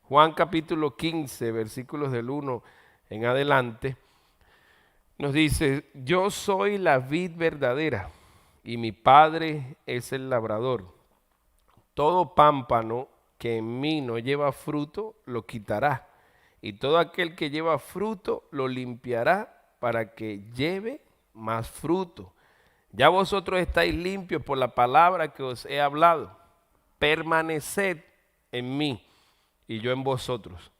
Juan capítulo 15, versículos del 1 en adelante, nos dice: yo soy la vid verdadera y mi Padre es el labrador. Todo pámpano que en mí no lleva fruto, lo quitará. Y todo aquel que lleva fruto, lo limpiará para que lleve más fruto. Ya vosotros estáis limpios por la palabra que os he hablado. Permaneced en mí y yo en vosotros.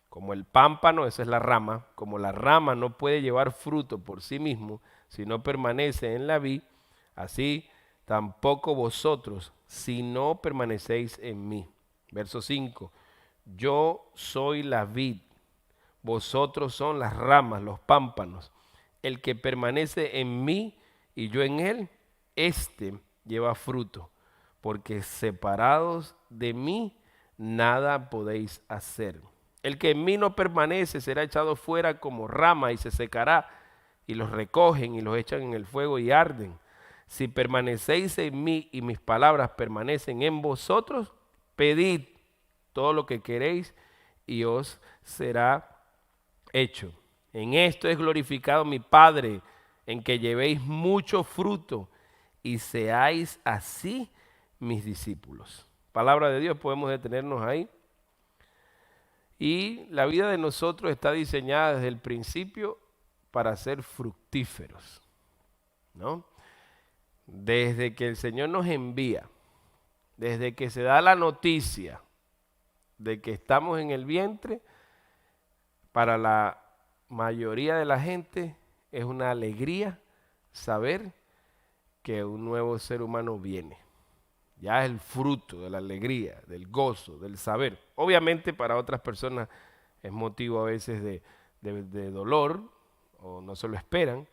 Como el pámpano, esa es la rama, como la rama no puede llevar fruto por sí mismo si no permanece en la vid, así tampoco vosotros si no permanecéis en mí. Verso 5. Yo soy la vid, vosotros son las ramas, los pámpanos. El que permanece en mí y yo en él, éste lleva fruto, porque separados de mí nada podéis hacer. El que en mí no permanece será echado fuera como rama y se secará, y los recogen y los echan en el fuego y arden. Si permanecéis en mí y mis palabras permanecen en vosotros, pedid todo lo que queréis y os será hecho. En esto es glorificado mi Padre, en que llevéis mucho fruto y seáis así mis discípulos. Palabra de Dios, podemos detenernos ahí. Y la vida de nosotros está diseñada desde el principio para ser fructíferos, ¿no? Desde que el Señor nos envía, desde que se da la noticia de que estamos en el vientre, para la mayoría de la gente es una alegría saber que un nuevo ser humano viene. Ya es el fruto de la alegría, del gozo, del saber. Obviamente para otras personas es motivo a veces de dolor o no se lo esperan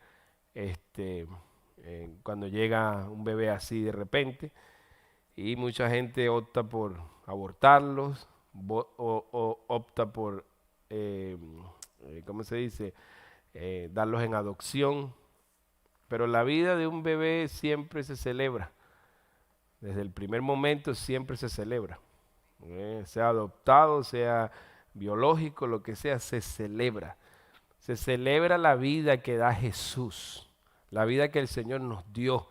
cuando llega un bebé así de repente, y mucha gente opta por abortarlos o opta por, ¿cómo se dice? Darlos en adopción. Pero la vida de un bebé siempre se celebra. Desde el primer momento siempre se celebra. Sea adoptado, sea biológico, lo que sea, se celebra. Se celebra la vida que da Jesús, la vida que el Señor nos dio.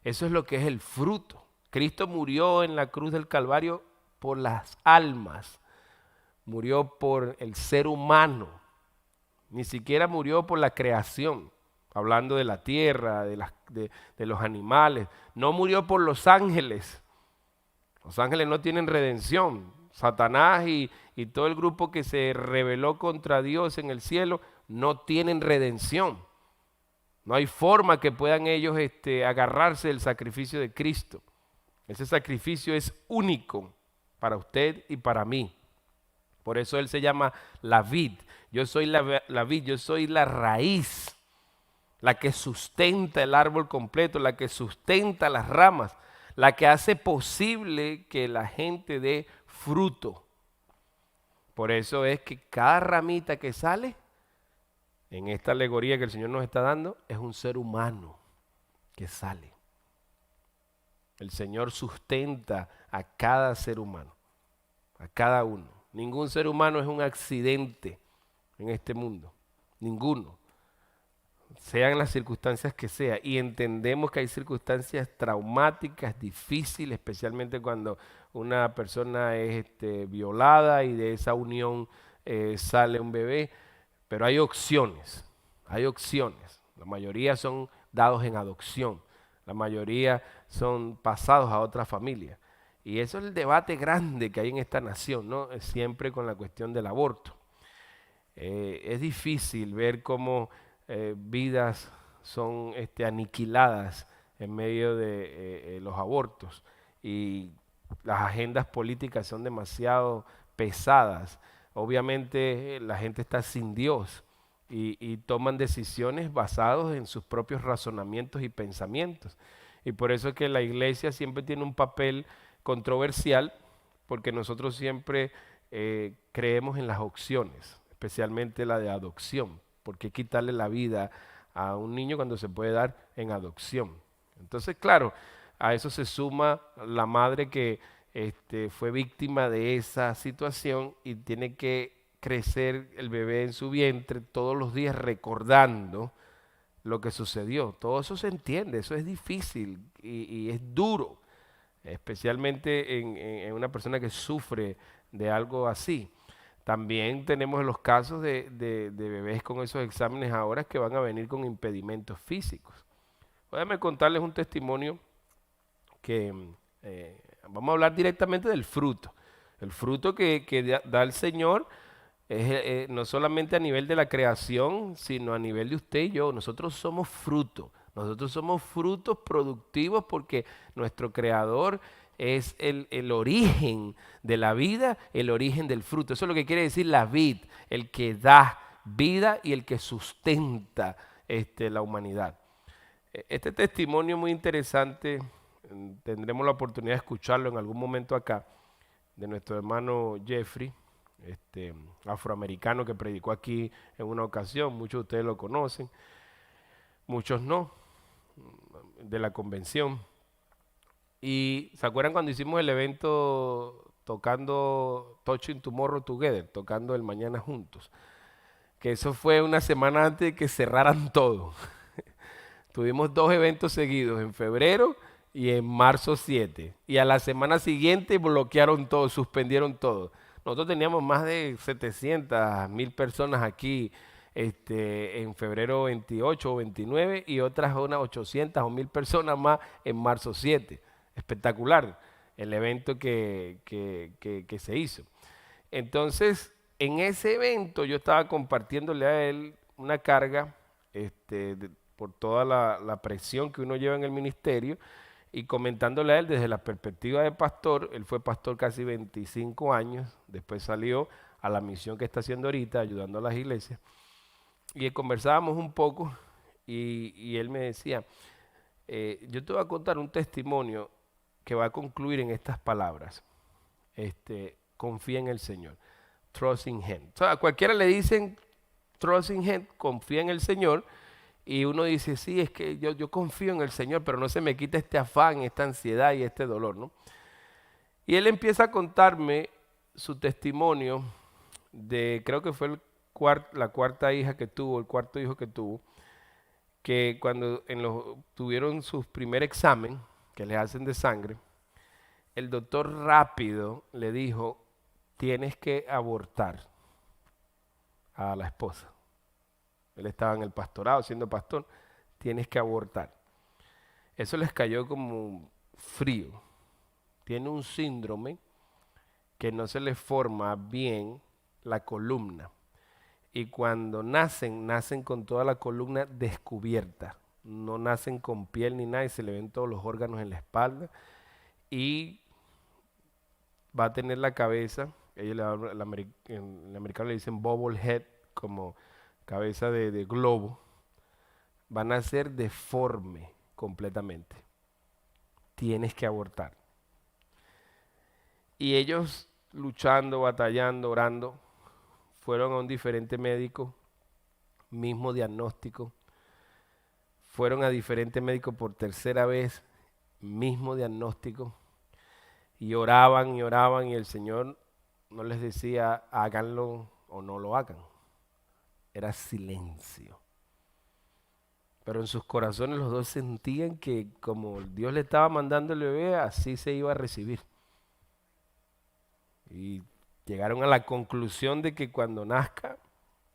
Eso es lo que es el fruto. Cristo murió en la cruz del Calvario por las almas, murió por el ser humano, ni siquiera murió por la creación, hablando de la tierra, de los animales, no murió por los ángeles. Los ángeles no tienen redención. Satanás y todo el grupo que se rebeló contra Dios en el cielo no tienen redención. No hay forma que puedan ellos agarrarse del sacrificio de Cristo. Ese sacrificio es único para usted y para mí. Por eso Él se llama la vid. Yo soy la vid, yo soy la raíz, la que sustenta el árbol completo, la que sustenta las ramas, la que hace posible que la gente dé fruto. Por eso es que cada ramita que sale en esta alegoría que el Señor nos está dando es un ser humano que sale. El Señor sustenta a cada ser humano, a cada uno. Ningún ser humano es un accidente en este mundo, ninguno, sean las circunstancias que sea. Y entendemos que hay circunstancias traumáticas, difíciles, especialmente cuando una persona es violada y de esa unión sale un bebé, pero hay opciones, hay opciones. La mayoría son dados en adopción, la mayoría son pasados a otra familia. Y eso es el debate grande que hay en esta nación, ¿no? Siempre con la cuestión del aborto. Es difícil ver cómo vidas son aniquiladas en medio de los abortos, y las agendas políticas son demasiado pesadas. Obviamente la gente está sin Dios y toman decisiones basadas en sus propios razonamientos y pensamientos. Y por eso es que la iglesia siempre tiene un papel controversial, porque nosotros siempre creemos en las opciones, especialmente la de adopción. ¿Por qué quitarle la vida a un niño cuando se puede dar en adopción? Entonces, claro, a eso se suma la madre que fue víctima de esa situación y tiene que crecer el bebé en su vientre todos los días recordando lo que sucedió. Todo eso se entiende, eso es difícil y es duro, especialmente en una persona que sufre de algo así. También tenemos los casos de bebés con esos exámenes ahora que van a venir con impedimentos físicos. Déjame contarles un testimonio que vamos a hablar directamente del fruto. El fruto que da el Señor es no solamente a nivel de la creación, sino a nivel de usted y yo. Nosotros somos fruto. Nosotros somos frutos productivos porque nuestro Creador es el origen de la vida, el origen del fruto. Eso es lo que quiere decir la vid, el que da vida y el que sustenta la humanidad. Este testimonio muy interesante, tendremos la oportunidad de escucharlo en algún momento acá, de nuestro hermano Jeffrey, afroamericano que predicó aquí en una ocasión. Muchos de ustedes lo conocen, muchos no, de la convención. Y ¿se acuerdan cuando hicimos el evento tocando Touching Tomorrow Together, tocando el mañana juntos? Que eso fue una semana antes de que cerraran todo. Tuvimos 2 eventos seguidos, en febrero y en marzo 7. Y a la semana siguiente bloquearon todo, suspendieron todo. Nosotros teníamos más de 700,000 personas aquí en febrero 28 o 29 y otras unas 800 o 1000 personas más en marzo 7. Espectacular el evento que se hizo. Entonces, en ese evento yo estaba compartiéndole a él una carga por toda la presión que uno lleva en el ministerio y comentándole a él desde la perspectiva de pastor. Él fue pastor casi 25 años, después salió a la misión que está haciendo ahorita, ayudando a las iglesias, y conversábamos un poco y él me decía, yo te voy a contar un testimonio que va a concluir en estas palabras, confía en el Señor, trust in Him. O sea, a cualquiera le dicen trust in Him, confía en el Señor, y uno dice, sí, es que yo confío en el Señor, pero no se me quita este afán, esta ansiedad y este dolor, ¿no? Y él empieza a contarme su testimonio de, creo que fue la cuarta hija que tuvo, el cuarto hijo que tuvo, que cuando tuvieron su primer examen, que les hacen de sangre, el doctor rápido le dijo, tienes que abortar a la esposa. Él estaba en el pastorado, siendo pastor, tienes que abortar. Eso les cayó como frío. Tiene un síndrome que no se le forma bien la columna. Y cuando nacen, nacen con toda la columna descubierta. No nacen con piel ni nada y se le ven todos los órganos en la espalda. Y va a tener la cabeza, el americano le dicen bobble head, como cabeza de globo. Van a ser deforme completamente. Tienes que abortar. Y ellos luchando, batallando, orando, fueron a un diferente médico, mismo diagnóstico. Fueron a diferente médico por tercera vez, mismo diagnóstico. Y oraban y el Señor no les decía háganlo o no lo hagan. Era silencio. Pero en sus corazones los dos sentían que como Dios le estaba mandando el bebé, así se iba a recibir. Y llegaron a la conclusión de que cuando nazca,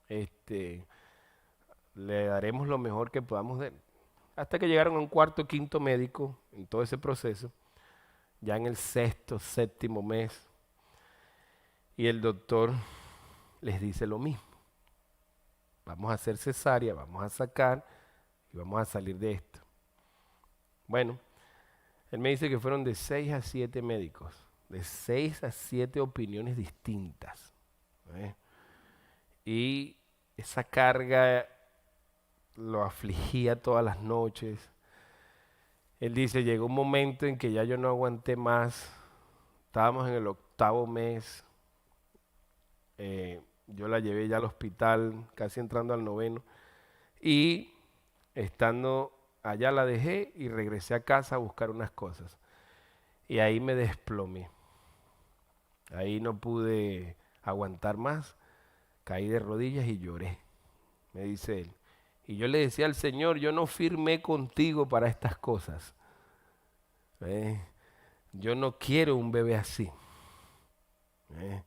le daremos lo mejor que podamos de él. Hasta que llegaron a un cuarto, quinto médico en todo ese proceso, ya en el sexto, séptimo mes, y el doctor les dice lo mismo. Vamos a hacer cesárea, vamos a sacar y vamos a salir de esto. Bueno, él me dice que fueron de 6 a 7 médicos, de 6 a 7 opiniones distintas. Y esa carga lo afligía todas las noches. Él dice, llegó un momento en que ya yo no aguanté más. Estábamos en el 8º mes. Yo la llevé ya al hospital, casi entrando al 9º. Y estando allá la dejé y regresé a casa a buscar unas cosas. Y ahí me desplomé. Ahí no pude aguantar más, caí de rodillas y lloré, me dice él. Y yo le decía al Señor, yo no firmé contigo para estas cosas. ¿Eh? Yo no quiero un bebé así. ¿Eh?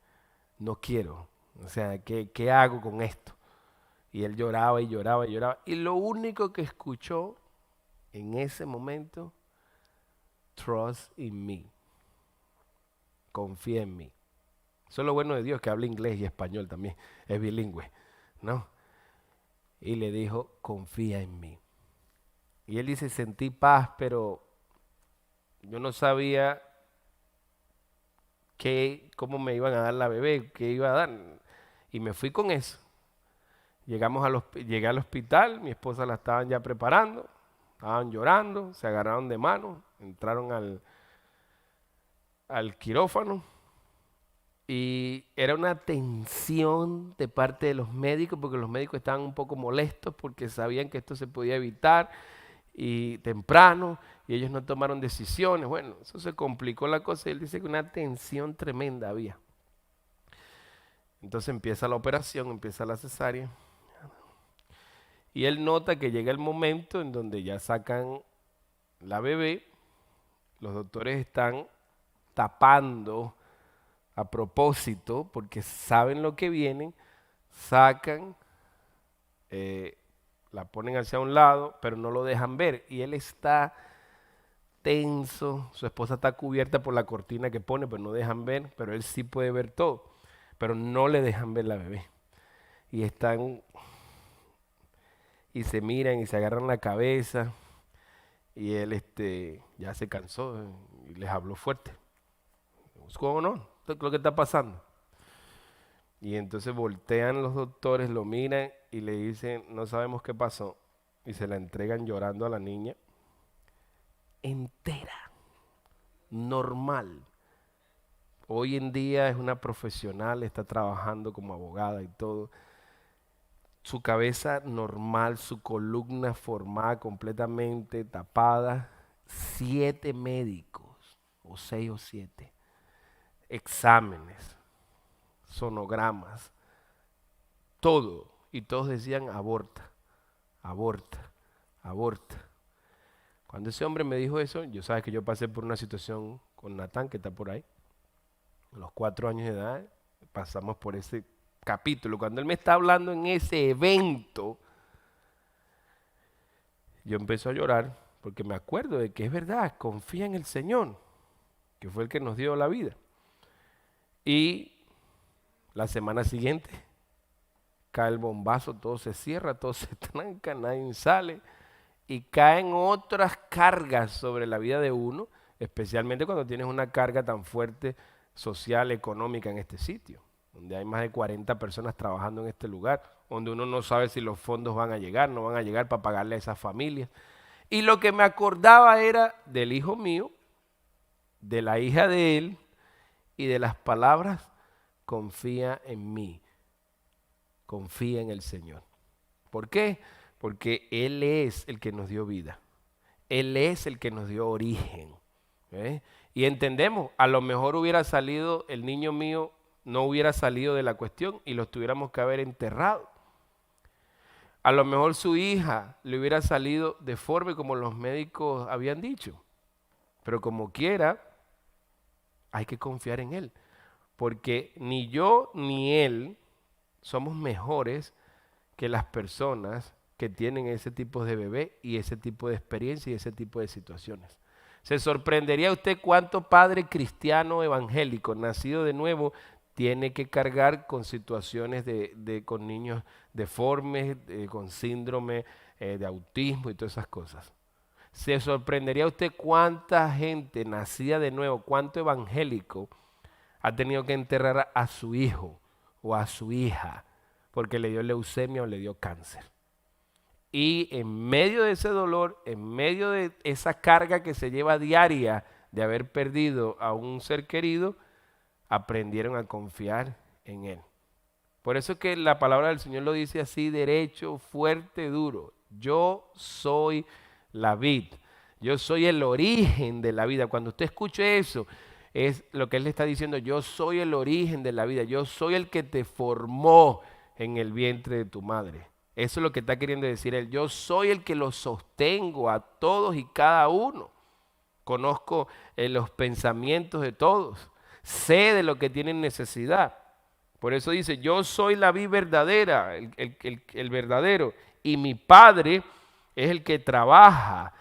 No quiero. O sea, ¿qué hago con esto? Y él lloraba y lloraba y lloraba. Y lo único que escuchó en ese momento, trust in me. Confía en mí. Eso es lo bueno de Dios, que habla inglés y español también. Es bilingüe, ¿no? Y le dijo, confía en mí. Y él dice, sentí paz, pero yo no sabía cómo me iban a dar la bebé, qué iba a dar. Y me fui con eso. Llegué al hospital, mi esposa la estaban ya preparando, estaban llorando, se agarraron de mano, entraron al quirófano y era una tensión de parte de los médicos porque los médicos estaban un poco molestos porque sabían que esto se podía evitar y temprano y ellos no tomaron decisiones. Bueno, eso se complicó la cosa y él dice que una tensión tremenda había. Entonces empieza la operación, empieza la cesárea. Y él nota que llega el momento en donde ya sacan la bebé, los doctores están tapando a propósito porque saben lo que vienen, sacan, la ponen hacia un lado, pero no lo dejan ver. Y él está tenso, su esposa está cubierta por la cortina que pone, pero no dejan ver, pero él sí puede ver todo, pero no le dejan ver la bebé. Y están y se miran y se agarran la cabeza y él ya se cansó y les habló fuerte. ¿Cómo no? ¿Esto es lo que está pasando? Y entonces voltean los doctores, lo miran y le dicen, no sabemos qué pasó. Y se la entregan llorando a la niña entera, normal. Hoy en día es una profesional, está trabajando como abogada y todo. Su cabeza normal, su columna formada completamente tapada, 7 médicos, o 6 o 7, exámenes, sonogramas, todo. Y todos decían aborta, aborta, aborta. Cuando ese hombre me dijo eso, yo sabes que yo pasé por una situación con Natán, que está por ahí, a los 4 años de edad, pasamos por ese capítulo. Cuando él me está hablando en ese evento, yo empiezo a llorar porque me acuerdo de que es verdad, confía en el Señor, que fue el que nos dio la vida. Y la semana siguiente cae el bombazo, todo se cierra, todo se tranca, nadie sale y caen otras cargas sobre la vida de uno, especialmente cuando tienes una carga tan fuerte social, económica en este sitio, donde hay más de 40 personas trabajando en este lugar, donde uno no sabe si los fondos van a llegar, no van a llegar para pagarle a esas familias. Y lo que me acordaba era del hijo mío, de la hija de él y de las palabras, confía en mí, confía en el Señor. ¿Por qué? Porque Él es el que nos dio vida. Él es el que nos dio origen. ¿Eh? Y entendemos, a lo mejor hubiera salido, el niño mío no hubiera salido de la cuestión y lo tuviéramos que haber enterrado. A lo mejor su hija le hubiera salido deforme como los médicos habían dicho. Pero como quiera, hay que confiar en Él. Porque ni yo ni Él somos mejores que las personas que tienen ese tipo de bebé y ese tipo de experiencia y ese tipo de situaciones. Se sorprendería usted cuánto padre cristiano evangélico nacido de nuevo tiene que cargar con situaciones con niños deformes, con síndrome de autismo y todas esas cosas. Se sorprendería usted cuánta gente nacida de nuevo, cuánto evangélico ha tenido que enterrar a su hijo o a su hija porque le dio leucemia o le dio cáncer. Y en medio de ese dolor, en medio de esa carga que se lleva diaria de haber perdido a un ser querido, aprendieron a confiar en Él. Por eso es que la palabra del Señor lo dice así, derecho, fuerte, duro. Yo soy la vid. Yo soy el origen de la vida. Cuando usted escuche eso, es lo que Él le está diciendo: yo soy el origen de la vida, yo soy el que te formó en el vientre de tu madre. Eso es lo que está queriendo decir Él. Yo soy el que los sostengo a todos y cada uno. Conozco los pensamientos de todos. Sé de lo que tienen necesidad. Por eso dice: yo soy la vid verdadera, el verdadero, y mi Padre es el que trabaja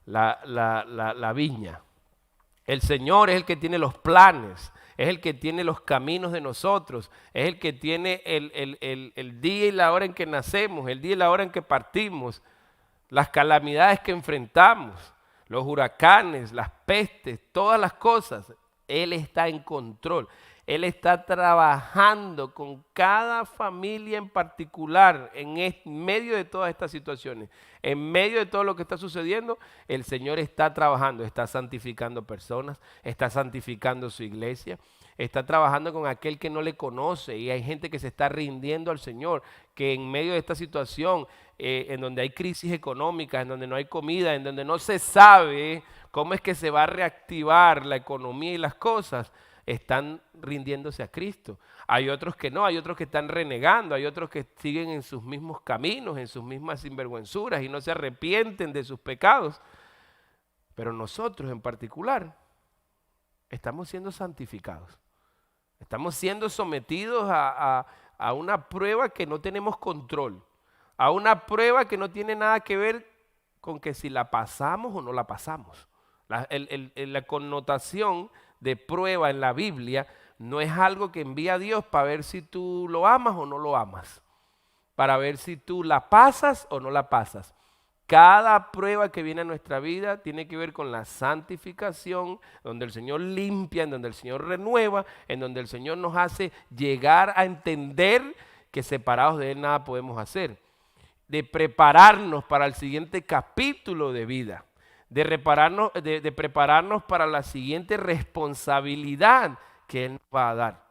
la viña. El Señor es el que tiene los planes, es el que tiene los caminos de nosotros, es el que tiene el día y la hora en que nacemos, el día y la hora en que partimos, las calamidades que enfrentamos, los huracanes, las pestes, todas las cosas. Él está en control. Él está trabajando con cada familia en particular en medio de todas estas situaciones. En medio de todo lo que está sucediendo, el Señor está trabajando, está santificando personas, está santificando su iglesia, está trabajando con aquel que no le conoce, y hay gente que se está rindiendo al Señor, que en medio de esta situación, en donde hay crisis económica, en donde no hay comida, en donde no se sabe cómo es que se va a reactivar la economía y las cosas, están rindiéndose a Cristo. Hay otros que no, hay otros que están renegando, hay otros que siguen en sus mismos caminos, en sus mismas sinvergüenzuras y no se arrepienten de sus pecados. Pero nosotros en particular estamos siendo santificados. Estamos siendo sometidos a una prueba que no tenemos control, a una prueba que no tiene nada que ver con que si la pasamos o no la pasamos. La connotación de prueba en la Biblia no es algo que envía a Dios para ver si tú lo amas o no lo amas, para ver si tú la pasas o no la pasas. Cada prueba que viene a nuestra vida tiene que ver con la santificación, donde el Señor limpia, en donde el Señor renueva, en donde el Señor nos hace llegar a entender que separados de Él nada podemos hacer, de prepararnos para el siguiente capítulo de vida, de prepararnos para la siguiente responsabilidad que Él nos va a dar.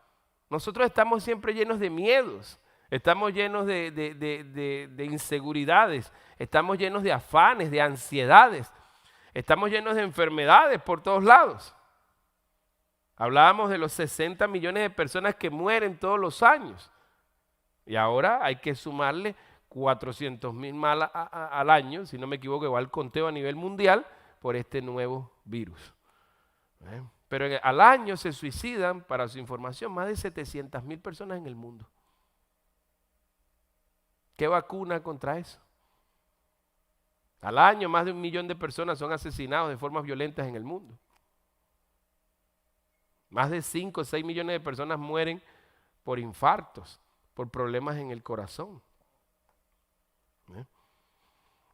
Nosotros estamos siempre llenos de miedos, estamos llenos de inseguridades, estamos llenos de afanes, de ansiedades, estamos llenos de enfermedades por todos lados. Hablábamos de los 60 millones de personas que mueren todos los años, y ahora hay que sumarle 400,000 más al año, si no me equivoco, igual el conteo a nivel mundial por este nuevo virus. Pero al año se suicidan, para su información, más de 700,000 personas en el mundo. ¿Qué vacuna contra eso? Al año más de 1 millón de personas son asesinados de formas violentas en el mundo. Más de 5 o 6 millones de personas mueren por infartos, por problemas en el corazón.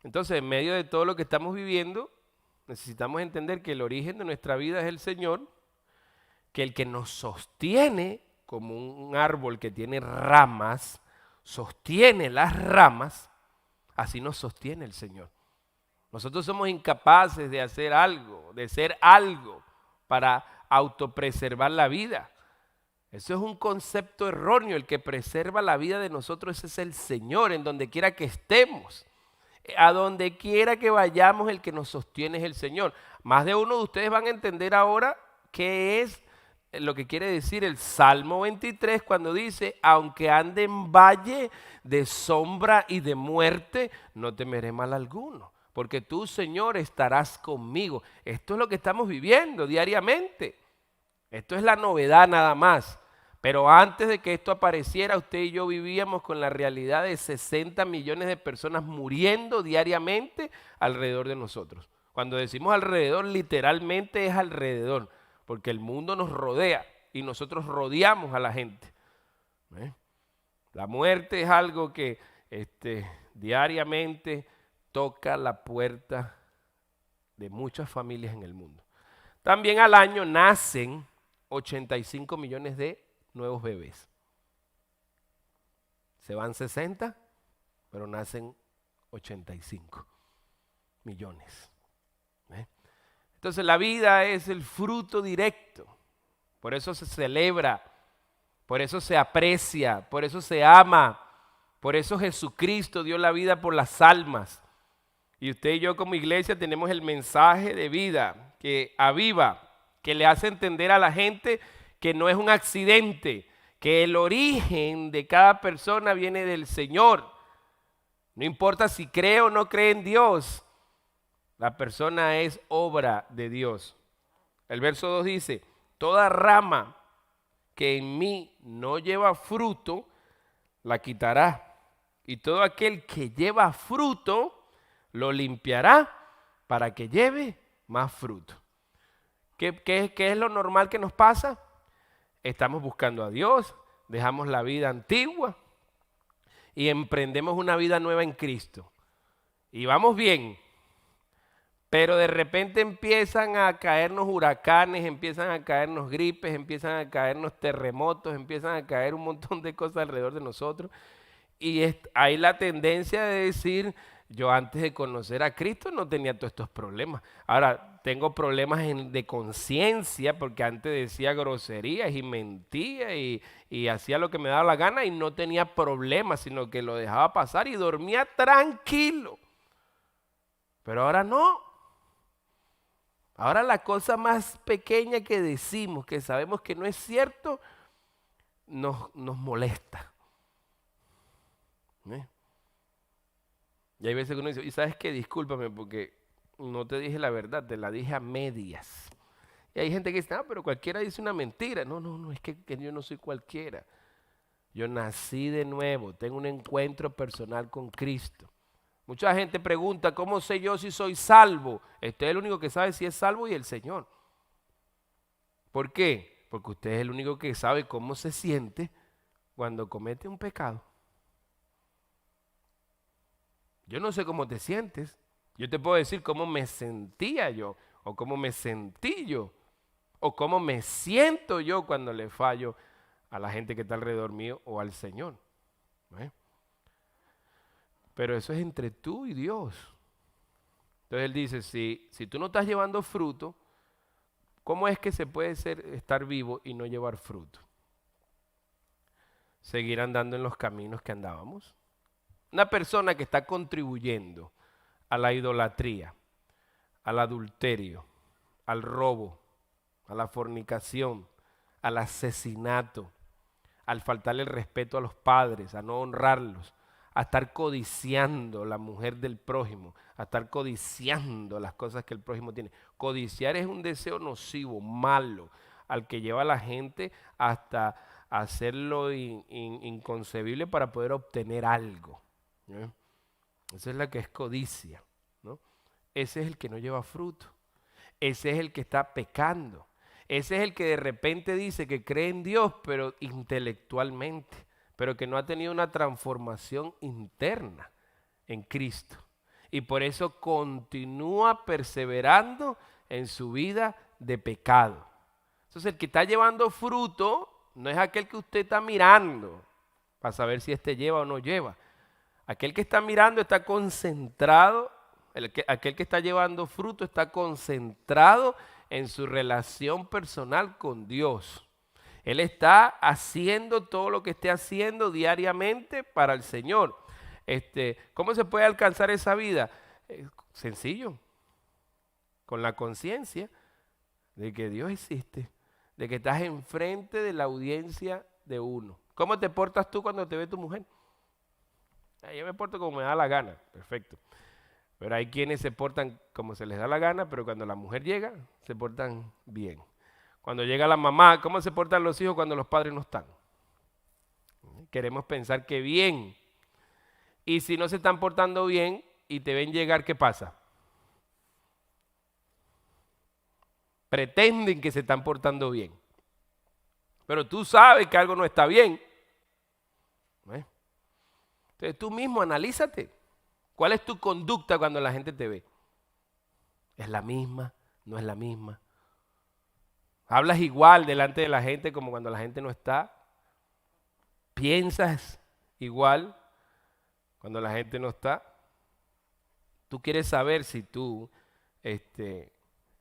Entonces, en medio de todo lo que estamos viviendo, necesitamos entender que el origen de nuestra vida es el Señor, que el que nos sostiene como un árbol que tiene ramas, sostiene las ramas, así nos sostiene el Señor. Nosotros somos incapaces de hacer algo, de ser algo para autopreservar la vida. Eso es un concepto erróneo. El que preserva la vida de nosotros, ese es el Señor, en donde quiera que estemos. A donde quiera que vayamos, el que nos sostiene es el Señor. Más de uno de ustedes van a entender ahora qué es lo que quiere decir el Salmo 23 cuando dice: aunque ande en valle de sombra y de muerte, no temeré mal alguno, porque tú, Señor, estarás conmigo. Esto es lo que estamos viviendo diariamente. Esto es la novedad nada más. Pero antes de que esto apareciera, usted y yo vivíamos con la realidad de 60 millones de personas muriendo diariamente alrededor de nosotros. Cuando decimos alrededor, literalmente es alrededor, porque el mundo nos rodea y nosotros rodeamos a la gente. La muerte es algo que diariamente toca la puerta de muchas familias en el mundo. También al año nacen 85 millones de nuevos bebés. Se van 60, pero nacen 85 millones. Entonces la vida es el fruto directo. Por eso se celebra, por eso se aprecia, por eso se ama. Por eso Jesucristo dio la vida por las almas. Y usted y yo como iglesia tenemos el mensaje de vida que aviva, que le hace entender a la gente que no es un accidente, que el origen de cada persona viene del Señor. No importa si cree o no cree en Dios, la persona es obra de Dios. El verso 2 dice, toda rama que en mí no lleva fruto, la quitará. Y todo aquel que lleva fruto, lo limpiará para que lleve más fruto. ¿Qué es lo normal que nos pasa? Estamos buscando a Dios, dejamos la vida antigua y emprendemos una vida nueva en Cristo. Y vamos bien, pero de repente empiezan a caernos huracanes, empiezan a caernos gripes, empiezan a caernos terremotos, empiezan a caer un montón de cosas alrededor de nosotros. Y hay la tendencia de decir, yo antes de conocer a Cristo no tenía todos estos problemas. Ahora tengo problemas de conciencia porque antes decía groserías y mentía y hacía lo que me daba la gana y no tenía problemas, sino que lo dejaba pasar y dormía tranquilo. Pero ahora no. Ahora la cosa más pequeña que decimos, que sabemos que no es cierto, nos molesta. ¿Eh? Y hay veces que uno dice, y sabes qué, discúlpame porque no te dije la verdad, te la dije a medias. Y hay gente que dice, pero cualquiera dice una mentira. No, es que yo no soy cualquiera. Yo nací de nuevo, tengo un encuentro personal con Cristo. Mucha gente pregunta, ¿cómo sé yo si soy salvo? Usted es el único que sabe si es salvo y el Señor. ¿Por qué? Porque usted es el único que sabe cómo se siente cuando comete un pecado. Yo no sé cómo te sientes. Yo te puedo decir cómo me sentía yo, o cómo me sentí yo, o cómo me siento yo cuando le fallo a la gente que está alrededor mío o al Señor. ¿Eh? Pero eso es entre tú y Dios. Entonces él dice, si tú no estás llevando fruto, ¿cómo es que se puede estar vivo y no llevar fruto? Seguir andando en los caminos que andábamos. Una persona que está contribuyendo a la idolatría, al adulterio, al robo, a la fornicación, al asesinato, al faltarle el respeto a los padres, a no honrarlos, a estar codiciando la mujer del prójimo, a estar codiciando las cosas que el prójimo tiene. Codiciar es un deseo nocivo, malo, al que lleva a la gente hasta hacerlo inconcebible para poder obtener algo. ¿Eh? Esa es la que es codicia, ¿no? Ese es el que no lleva fruto. Ese es el que está pecando. Ese es el que de repente dice que cree en Dios, pero intelectualmente, pero que no ha tenido una transformación interna en Cristo. Y por eso continúa perseverando en su vida de pecado. Entonces el que está llevando fruto no es aquel que usted está mirando para saber si este lleva o no lleva. Aquel que está mirando está concentrado, aquel que está llevando fruto está concentrado en su relación personal con Dios. Él está haciendo todo lo que esté haciendo diariamente para el Señor. ¿Cómo se puede alcanzar esa vida? Sencillo, con la conciencia de que Dios existe, de que estás enfrente de la audiencia de uno. ¿Cómo te portas tú cuando te ve tu mujer? Yo me porto como me da la gana, perfecto. Pero hay quienes se portan como se les da la gana, pero cuando la mujer llega, se portan bien. Cuando llega la mamá, ¿cómo se portan los hijos cuando los padres no están? Queremos pensar que bien. Y si no se están portando bien y te ven llegar, ¿qué pasa? Pretenden que se están portando bien. Pero tú sabes que algo no está bien. ¿Eh? Entonces tú mismo analízate. ¿Cuál es tu conducta cuando la gente te ve? ¿Es la misma? ¿No es la misma? ¿Hablas igual delante de la gente como cuando la gente no está? ¿Piensas igual cuando la gente no está? Tú quieres saber si tú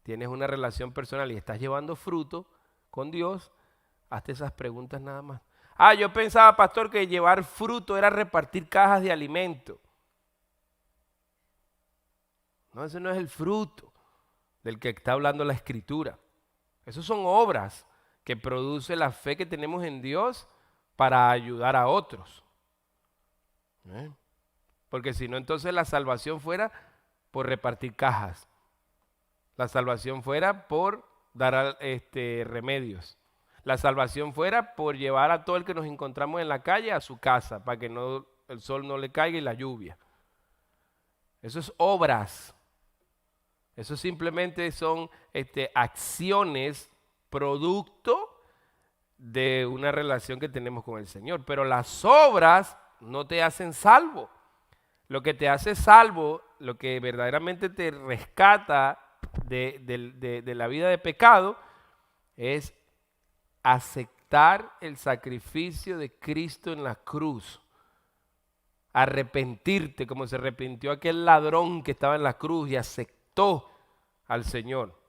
tienes una relación personal y estás llevando fruto con Dios. Hazte esas preguntas nada más. Yo pensaba, pastor, que llevar fruto era repartir cajas de alimento. No, ese no es el fruto del que está hablando la Escritura. Esas son obras que produce la fe que tenemos en Dios para ayudar a otros. ¿Eh? Porque si no, entonces la salvación fuera por repartir cajas. La salvación fuera por dar remedios. La salvación fuera por llevar a todo el que nos encontramos en la calle a su casa, para que el sol no le caiga y la lluvia. Eso es obras. Eso simplemente son acciones, producto de una relación que tenemos con el Señor. Pero las obras no te hacen salvo. Lo que te hace salvo, lo que verdaderamente te rescata de la vida de pecado, es aceptar el sacrificio de Cristo en la cruz. Arrepentirte como se arrepintió aquel ladrón que estaba en la cruz y aceptó al Señor.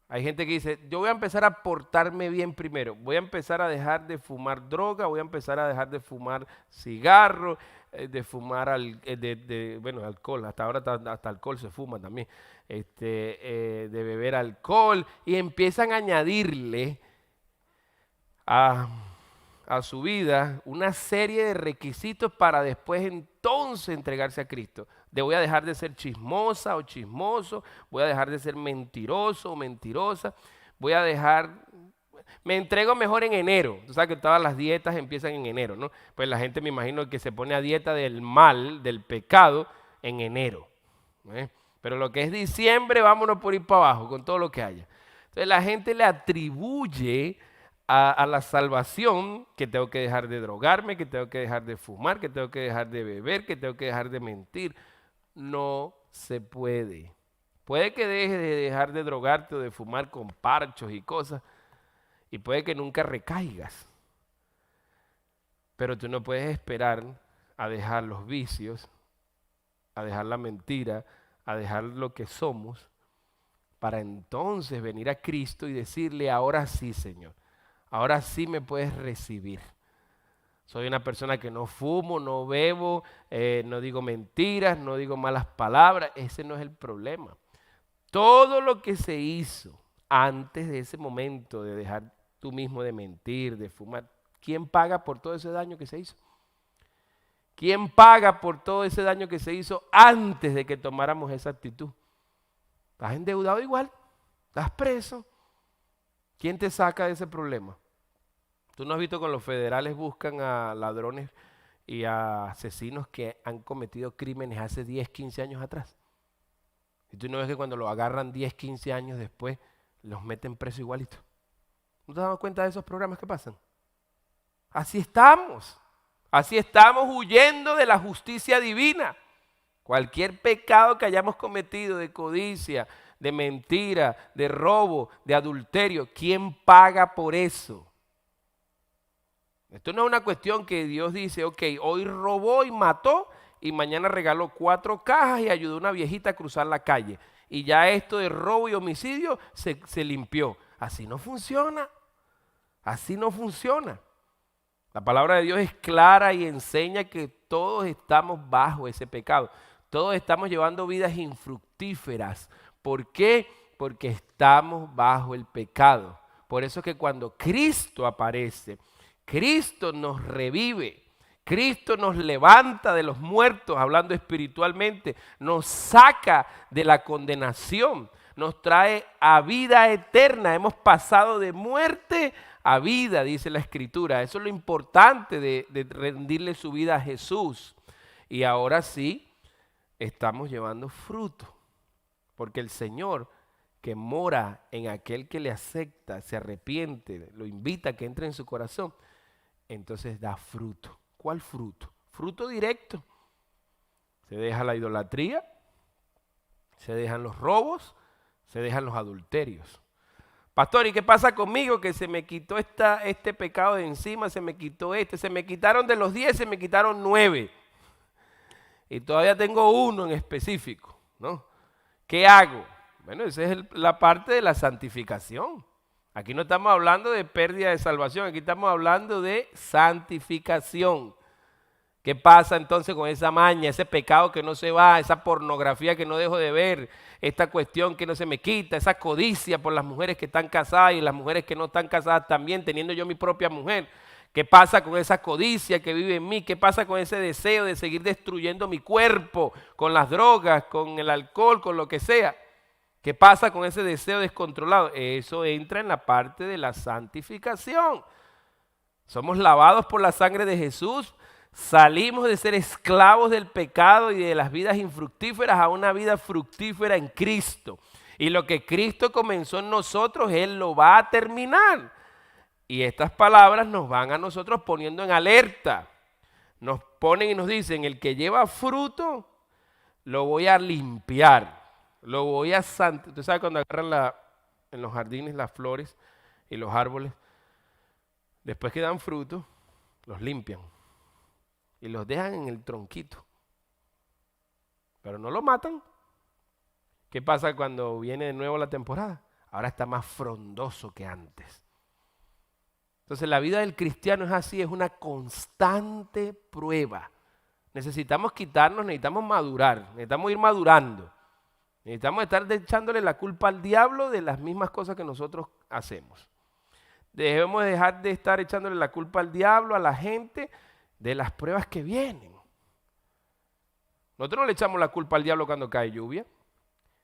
Hay gente que dice, yo voy a empezar a portarme bien primero, voy a empezar a dejar de fumar droga, voy a empezar a dejar de fumar cigarro, de fumar alcohol, hasta ahora hasta alcohol se fuma también, de beber alcohol, y empiezan a añadirle a su vida una serie de requisitos para después entonces entregarse a Cristo. Voy a dejar de ser chismosa o chismoso, voy a dejar de ser mentiroso o mentirosa, me entrego mejor en enero. Tú sabes que todas las dietas empiezan en enero, ¿no? Pues la gente, me imagino, que se pone a dieta del mal, del pecado, en enero. Pero lo que es diciembre, vámonos por ir para abajo con todo lo que haya. Entonces la gente le atribuye a la salvación que tengo que dejar de drogarme, que tengo que dejar de fumar, que tengo que dejar de beber, que tengo que dejar de mentir. No se puede. Puede que dejes de dejar de drogarte o de fumar con parchos y cosas, y puede que nunca recaigas. Pero tú no puedes esperar a dejar los vicios, a dejar la mentira, a dejar lo que somos, para entonces venir a Cristo y decirle, ahora sí, Señor, ahora sí me puedes recibir. Soy una persona que no fumo, no bebo, no digo mentiras, no digo malas palabras. Ese no es el problema. Todo lo que se hizo antes de ese momento de dejar tú mismo de mentir, de fumar, ¿quién paga por todo ese daño que se hizo? ¿Quién paga por todo ese daño que se hizo antes de que tomáramos esa actitud? Estás endeudado igual, estás preso. ¿Quién te saca de ese problema? ¿Tú no has visto que los federales buscan a ladrones y a asesinos que han cometido crímenes hace 10, 15 años atrás? Y tú no ves que cuando los agarran 10, 15 años después, los meten preso igualito. ¿No te has dado cuenta de esos programas que pasan? Así estamos huyendo de la justicia divina. Cualquier pecado que hayamos cometido de codicia, de mentira, de robo, de adulterio, ¿quién paga por eso? Esto no es una cuestión que Dios dice, ok, hoy robó y mató y mañana regaló 4 cajas y ayudó a una viejita a cruzar la calle. Y ya esto de robo y homicidio se limpió. Así no funciona. Así no funciona. La palabra de Dios es clara y enseña que todos estamos bajo ese pecado. Todos estamos llevando vidas infructíferas. ¿Por qué? Porque estamos bajo el pecado. Por eso es que cuando Cristo aparece, Cristo nos revive, Cristo nos levanta de los muertos, hablando espiritualmente, nos saca de la condenación, nos trae a vida eterna. Hemos pasado de muerte a vida, dice la Escritura. Eso es lo importante de rendirle su vida a Jesús. Y ahora sí, estamos llevando fruto, porque el Señor que mora en aquel que le acepta, se arrepiente, lo invita a que entre en su corazón, entonces da fruto. ¿Cuál fruto? Fruto directo. Se deja la idolatría, se dejan los robos, se dejan los adulterios. Pastor, ¿y qué pasa conmigo? Que se me quitó este pecado de encima, se me quitaron de los 10, se me quitaron 9. Y todavía tengo uno en específico, ¿no? ¿Qué hago? Bueno, esa es la parte de la santificación. Aquí no estamos hablando de pérdida de salvación, aquí estamos hablando de santificación. ¿Qué pasa entonces con esa maña, ese pecado que no se va, esa pornografía que no dejo de ver, esta cuestión que no se me quita, esa codicia por las mujeres que están casadas y las mujeres que no están casadas también, teniendo yo mi propia mujer? ¿Qué pasa con esa codicia que vive en mí? ¿Qué pasa con ese deseo de seguir destruyendo mi cuerpo con las drogas, con el alcohol, con lo que sea? ¿Qué pasa con ese deseo descontrolado? Eso entra en la parte de la santificación. Somos lavados por la sangre de Jesús, salimos de ser esclavos del pecado y de las vidas infructíferas a una vida fructífera en Cristo. Y lo que Cristo comenzó en nosotros, Él lo va a terminar. Y estas palabras nos van a nosotros poniendo en alerta. Nos ponen y nos dicen, el que lleva fruto, lo voy a limpiar, lo voy a santificar. Usted sabe cuando agarran en los jardines las flores y los árboles, después que dan fruto, los limpian y los dejan en el tronquito, pero no lo matan. ¿Qué pasa cuando viene de nuevo la temporada? Ahora está más frondoso que antes. Entonces la vida del cristiano es así, es una constante prueba. Necesitamos quitarnos, necesitamos madurar, necesitamos ir madurando. Necesitamos estar echándole la culpa al diablo de las mismas cosas que nosotros hacemos. Debemos dejar de estar echándole la culpa al diablo, a la gente, de las pruebas que vienen. Nosotros no le echamos la culpa al diablo cuando cae lluvia,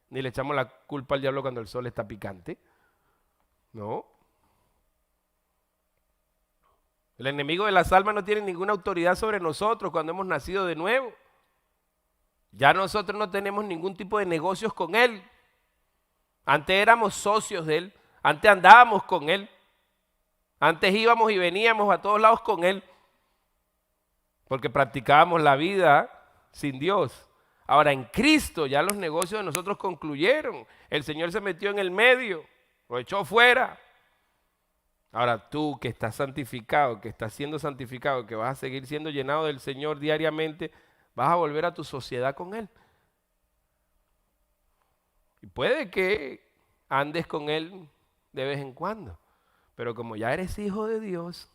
ni le echamos la culpa al diablo cuando el sol está picante. No. El enemigo de las almas no tiene ninguna autoridad sobre nosotros cuando hemos nacido de nuevo. Ya nosotros no tenemos ningún tipo de negocios con él. Antes éramos socios de él, antes andábamos con él, antes íbamos y veníamos a todos lados con él, porque practicábamos la vida sin Dios. Ahora en Cristo ya los negocios de nosotros concluyeron. El Señor se metió en el medio, lo echó fuera. Ahora tú que estás santificado, que estás siendo santificado, que vas a seguir siendo llenado del Señor diariamente, vas a volver a tu sociedad con Él. Y puede que andes con Él de vez en cuando, pero como ya eres hijo de Dios,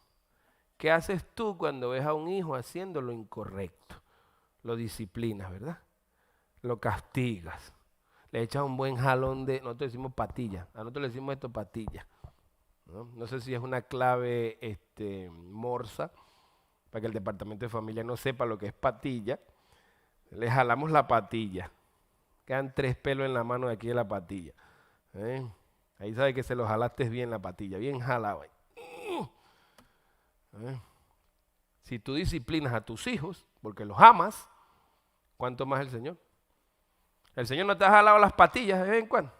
¿qué haces tú cuando ves a un hijo haciendo lo incorrecto? Lo disciplinas, ¿verdad? Lo castigas, le echas un buen jalón de, nosotros decimos patilla, a nosotros le decimos esto patilla. No sé si es una clave morsa, para que el departamento de familia no sepa lo que es patilla. Le jalamos la patilla. Quedan 3 pelos en la mano de aquí de la patilla. Ahí sabe que se lo jalaste bien la patilla, bien jalado. Si tú disciplinas a tus hijos, porque los amas, ¿cuánto más el Señor? El Señor no te ha jalado las patillas de vez en cuando.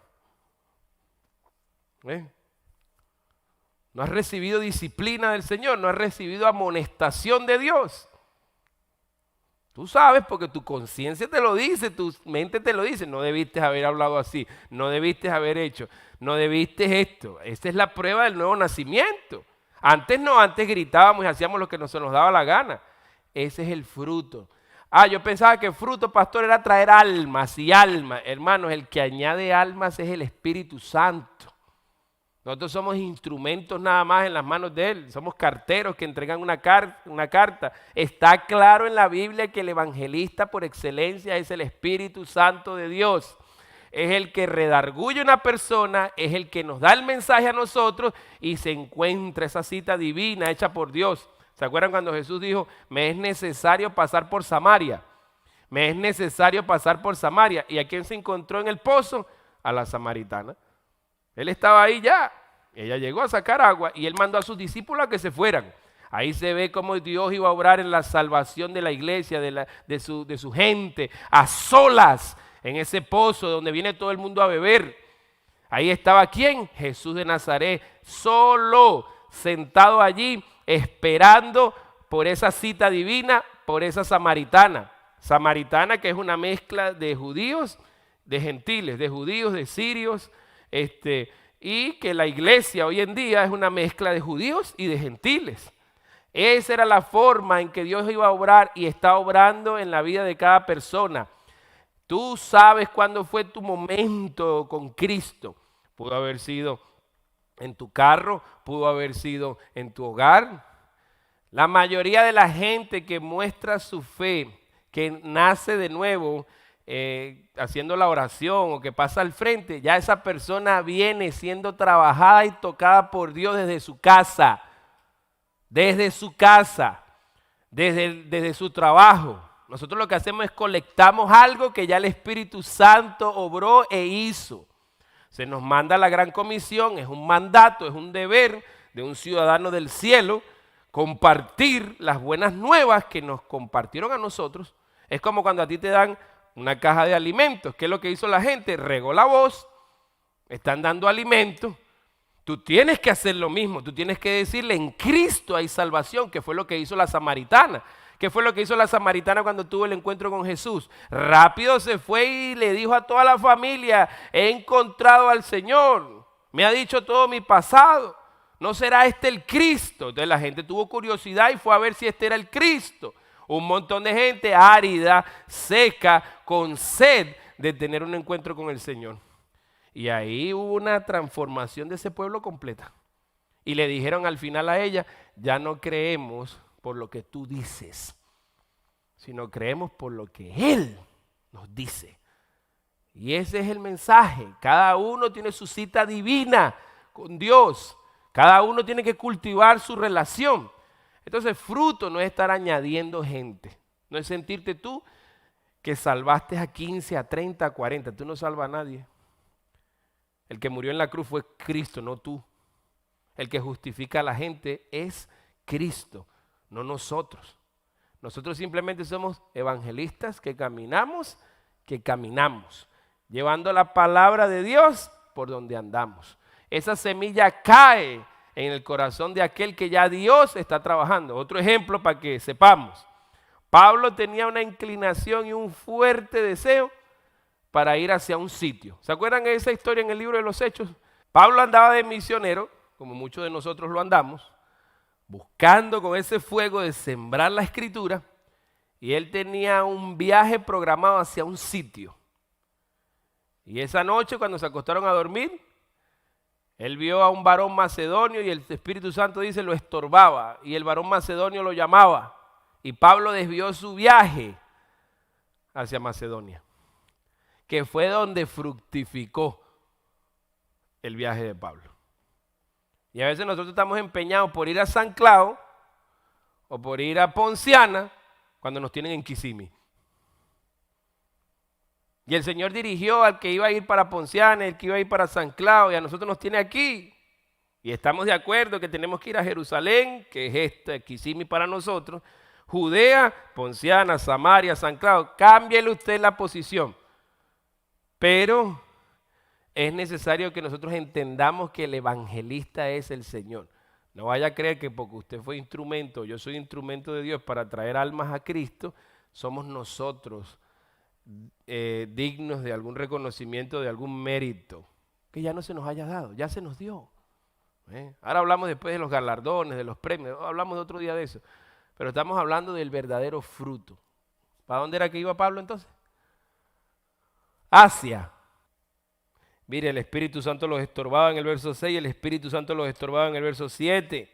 No has recibido disciplina del Señor, no has recibido amonestación de Dios. Tú sabes porque tu conciencia te lo dice, tu mente te lo dice. No debiste haber hablado así, no debiste haber hecho, no debiste esto. Esta es la prueba del nuevo nacimiento. Antes no, antes gritábamos y hacíamos lo que se nos daba la gana. Ese es el fruto. Yo pensaba que el fruto, pastor, era traer almas y almas. Hermanos, el que añade almas es el Espíritu Santo. Nosotros somos instrumentos nada más en las manos de Él. Somos carteros que entregan una carta. Está claro en la Biblia que el evangelista por excelencia es el Espíritu Santo de Dios. Es el que redarguye a una persona, es el que nos da el mensaje a nosotros y se encuentra esa cita divina hecha por Dios. ¿Se acuerdan cuando Jesús dijo, me es necesario pasar por Samaria? Me es necesario pasar por Samaria. ¿Y a quién se encontró en el pozo? A la samaritana. Él estaba ahí ya, ella llegó a sacar agua y él mandó a sus discípulos a que se fueran. Ahí se ve cómo Dios iba a obrar en la salvación de la iglesia, de su gente, a solas, en ese pozo donde viene todo el mundo a beber. Ahí estaba ¿quién? Jesús de Nazaret, solo, sentado allí, esperando por esa cita divina, por esa samaritana. Samaritana que es una mezcla de judíos, de gentiles, de judíos, de sirios, y que la iglesia hoy en día es una mezcla de judíos y de gentiles. Esa era la forma en que Dios iba a obrar y está obrando en la vida de cada persona. Tú sabes cuándo fue tu momento con Cristo. Pudo haber sido en tu carro, pudo haber sido en tu hogar. La mayoría de la gente que muestra su fe, que nace de nuevo haciendo la oración o que pasa al frente, ya esa persona viene siendo trabajada y tocada por Dios desde su casa, desde su trabajo. Nosotros lo que hacemos es colectamos algo que ya el Espíritu Santo obró e hizo. Se nos manda la gran comisión, es un mandato, es un deber de un ciudadano del cielo compartir las buenas nuevas que nos compartieron a nosotros. Es como cuando a ti te dan una caja de alimentos. ¿Qué es lo que hizo la gente? Regó la voz, están dando alimentos. Tú tienes que hacer lo mismo, tú tienes que decirle en Cristo hay salvación, que fue lo que hizo la samaritana. ¿Qué fue lo que hizo la samaritana cuando tuvo el encuentro con Jesús? Rápido se fue y le dijo a toda la familia, he encontrado al Señor, me ha dicho todo mi pasado, ¿no será este el Cristo? Entonces la gente tuvo curiosidad y fue a ver si este era el Cristo. Un montón de gente árida, seca, con sed de tener un encuentro con el Señor. Y ahí hubo una transformación de ese pueblo completa. Y le dijeron al final a ella, ya no creemos por lo que tú dices, sino creemos por lo que Él nos dice. Y ese es el mensaje. Cada uno tiene su cita divina con Dios. Cada uno tiene que cultivar su relación. Entonces, fruto no es estar añadiendo gente. No es sentirte tú que salvaste a 15, a 30, a 40. Tú no salvas a nadie. El que murió en la cruz fue Cristo, no tú. El que justifica a la gente es Cristo, no nosotros. Nosotros simplemente somos evangelistas que caminamos, llevando la palabra de Dios por donde andamos. Esa semilla cae en el corazón de aquel que ya Dios está trabajando. Otro ejemplo para que sepamos. Pablo tenía una inclinación y un fuerte deseo para ir hacia un sitio. ¿Se acuerdan de esa historia en el libro de los Hechos? Pablo andaba de misionero, como muchos de nosotros lo andamos, buscando con ese fuego de sembrar la escritura, y él tenía un viaje programado hacia un sitio. Y esa noche cuando se acostaron a dormir, él vio a un varón macedonio y el Espíritu Santo dice lo estorbaba y el varón macedonio lo llamaba y Pablo desvió su viaje hacia Macedonia, que fue donde fructificó el viaje de Pablo. Y a veces nosotros estamos empeñados por ir a San Clau o por ir a Ponciana cuando nos tienen en Kissimmee. Y el Señor dirigió al que iba a ir para Ponciana, el que iba a ir para San Clau, y a nosotros nos tiene aquí. Y estamos de acuerdo que tenemos que ir a Jerusalén, que es esta, Kissimmee para nosotros, Judea, Ponciana, Samaria, San Clau. Cámbiele usted la posición. Pero es necesario que nosotros entendamos que el evangelista es el Señor. No vaya a creer que porque usted fue instrumento, yo soy instrumento de Dios para traer almas a Cristo, somos nosotros dignos de algún reconocimiento, de algún mérito, que ya no se nos haya dado, ya se nos dio. Ahora hablamos después de los galardones, de los premios, hablamos de otro día de eso, pero estamos hablando del verdadero fruto. ¿Para dónde era que iba Pablo entonces? Asia. Mire, el Espíritu Santo los estorbaba en el verso 6, el Espíritu Santo los estorbaba en el verso 7.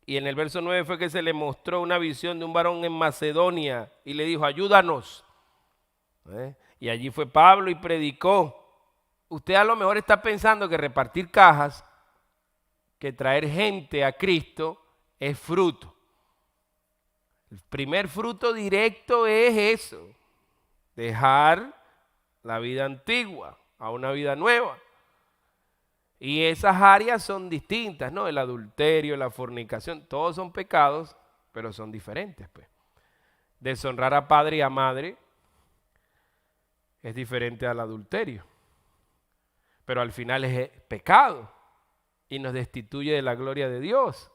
Y en el verso 9 fue que se le mostró una visión de un varón en Macedonia y le dijo, ayúdanos. Y allí fue Pablo y predicó. Usted a lo mejor está pensando que repartir cajas, que traer gente a Cristo es fruto. El primer fruto directo es eso, dejar la vida antigua a una vida nueva. Y esas áreas son distintas, ¿no? El adulterio, la fornicación, todos son pecados, pero son diferentes, pues. Deshonrar a padre y a madre es diferente al adulterio, pero al final es pecado y nos destituye de la gloria de Dios.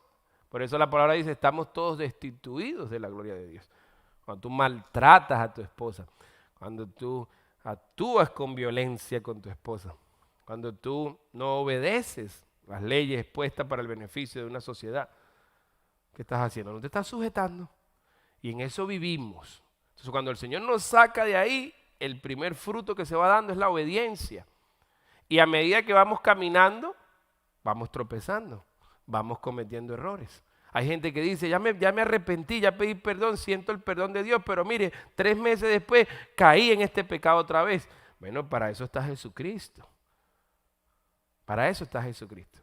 Por eso la palabra dice, estamos todos destituidos de la gloria de Dios. Cuando tú maltratas a tu esposa, cuando tú actúas con violencia con tu esposa, cuando tú no obedeces las leyes puestas para el beneficio de una sociedad, ¿qué estás haciendo? No te estás sujetando. Y en eso vivimos. Entonces cuando el Señor nos saca de ahí, el primer fruto que se va dando es la obediencia. Y a medida que vamos caminando, vamos tropezando, vamos cometiendo errores. Hay gente que dice, ya me arrepentí, ya pedí perdón, siento el perdón de Dios, pero mire, 3 meses después caí en este pecado otra vez. Bueno, para eso está Jesucristo. Para eso está Jesucristo.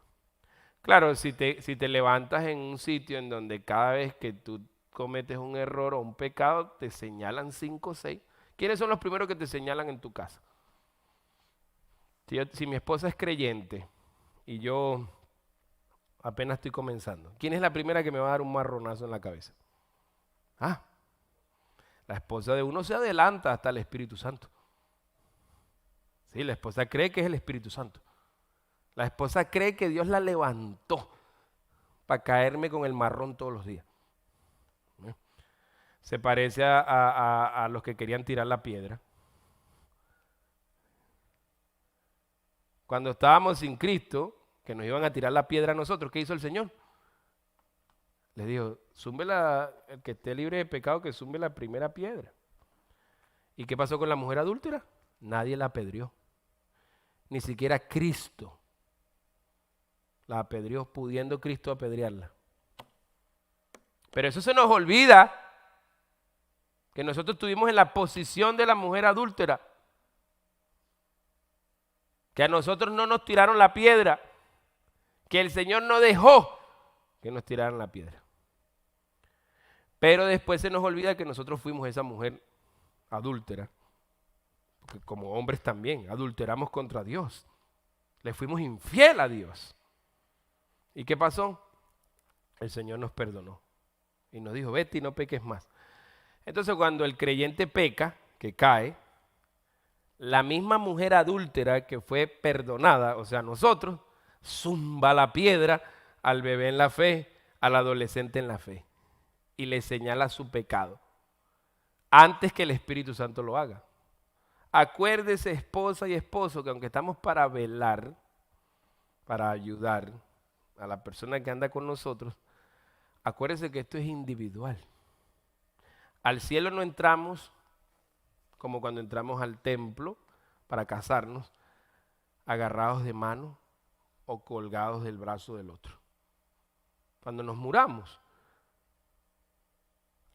Claro, si te levantas en un sitio en donde cada vez que tú cometes un error o un pecado, te señalan 5 o 6. ¿Quiénes son los primeros que te señalan en tu casa? Si mi esposa es creyente y yo apenas estoy comenzando, ¿quién es la primera que me va a dar un marronazo en la cabeza? Ah, la esposa de uno se adelanta hasta el Espíritu Santo. Sí, la esposa cree que es el Espíritu Santo. La esposa cree que Dios la levantó para caerme con el marrón todos los días. Se parece a los que querían tirar la piedra. Cuando estábamos sin Cristo, que nos iban a tirar la piedra a nosotros, ¿qué hizo el Señor? Les dijo, el que esté libre de pecado, que zumbe la primera piedra. ¿Y qué pasó con la mujer adúltera? Nadie la apedreó. Ni siquiera Cristo la apedreó, pudiendo Cristo apedrearla. Pero eso se nos olvida, que nosotros estuvimos en la posición de la mujer adúltera. Que a nosotros no nos tiraron la piedra, que el Señor no dejó que nos tiraran la piedra. Pero después se nos olvida que nosotros fuimos esa mujer adúltera, porque como hombres también adulteramos contra Dios, le fuimos infiel a Dios. ¿Y qué pasó? El Señor nos perdonó y nos dijo, vete y no peques más. Entonces cuando el creyente peca, que cae, la misma mujer adúltera que fue perdonada, o sea, nosotros, zumba la piedra al bebé en la fe, al adolescente en la fe, y le señala su pecado, antes que el Espíritu Santo lo haga. Acuérdese, esposa y esposo, que aunque estamos para velar, para ayudar a la persona que anda con nosotros, acuérdese que esto es individual. Al cielo no entramos como cuando entramos al templo para casarnos, agarrados de mano o colgados del brazo del otro. Cuando nos muramos,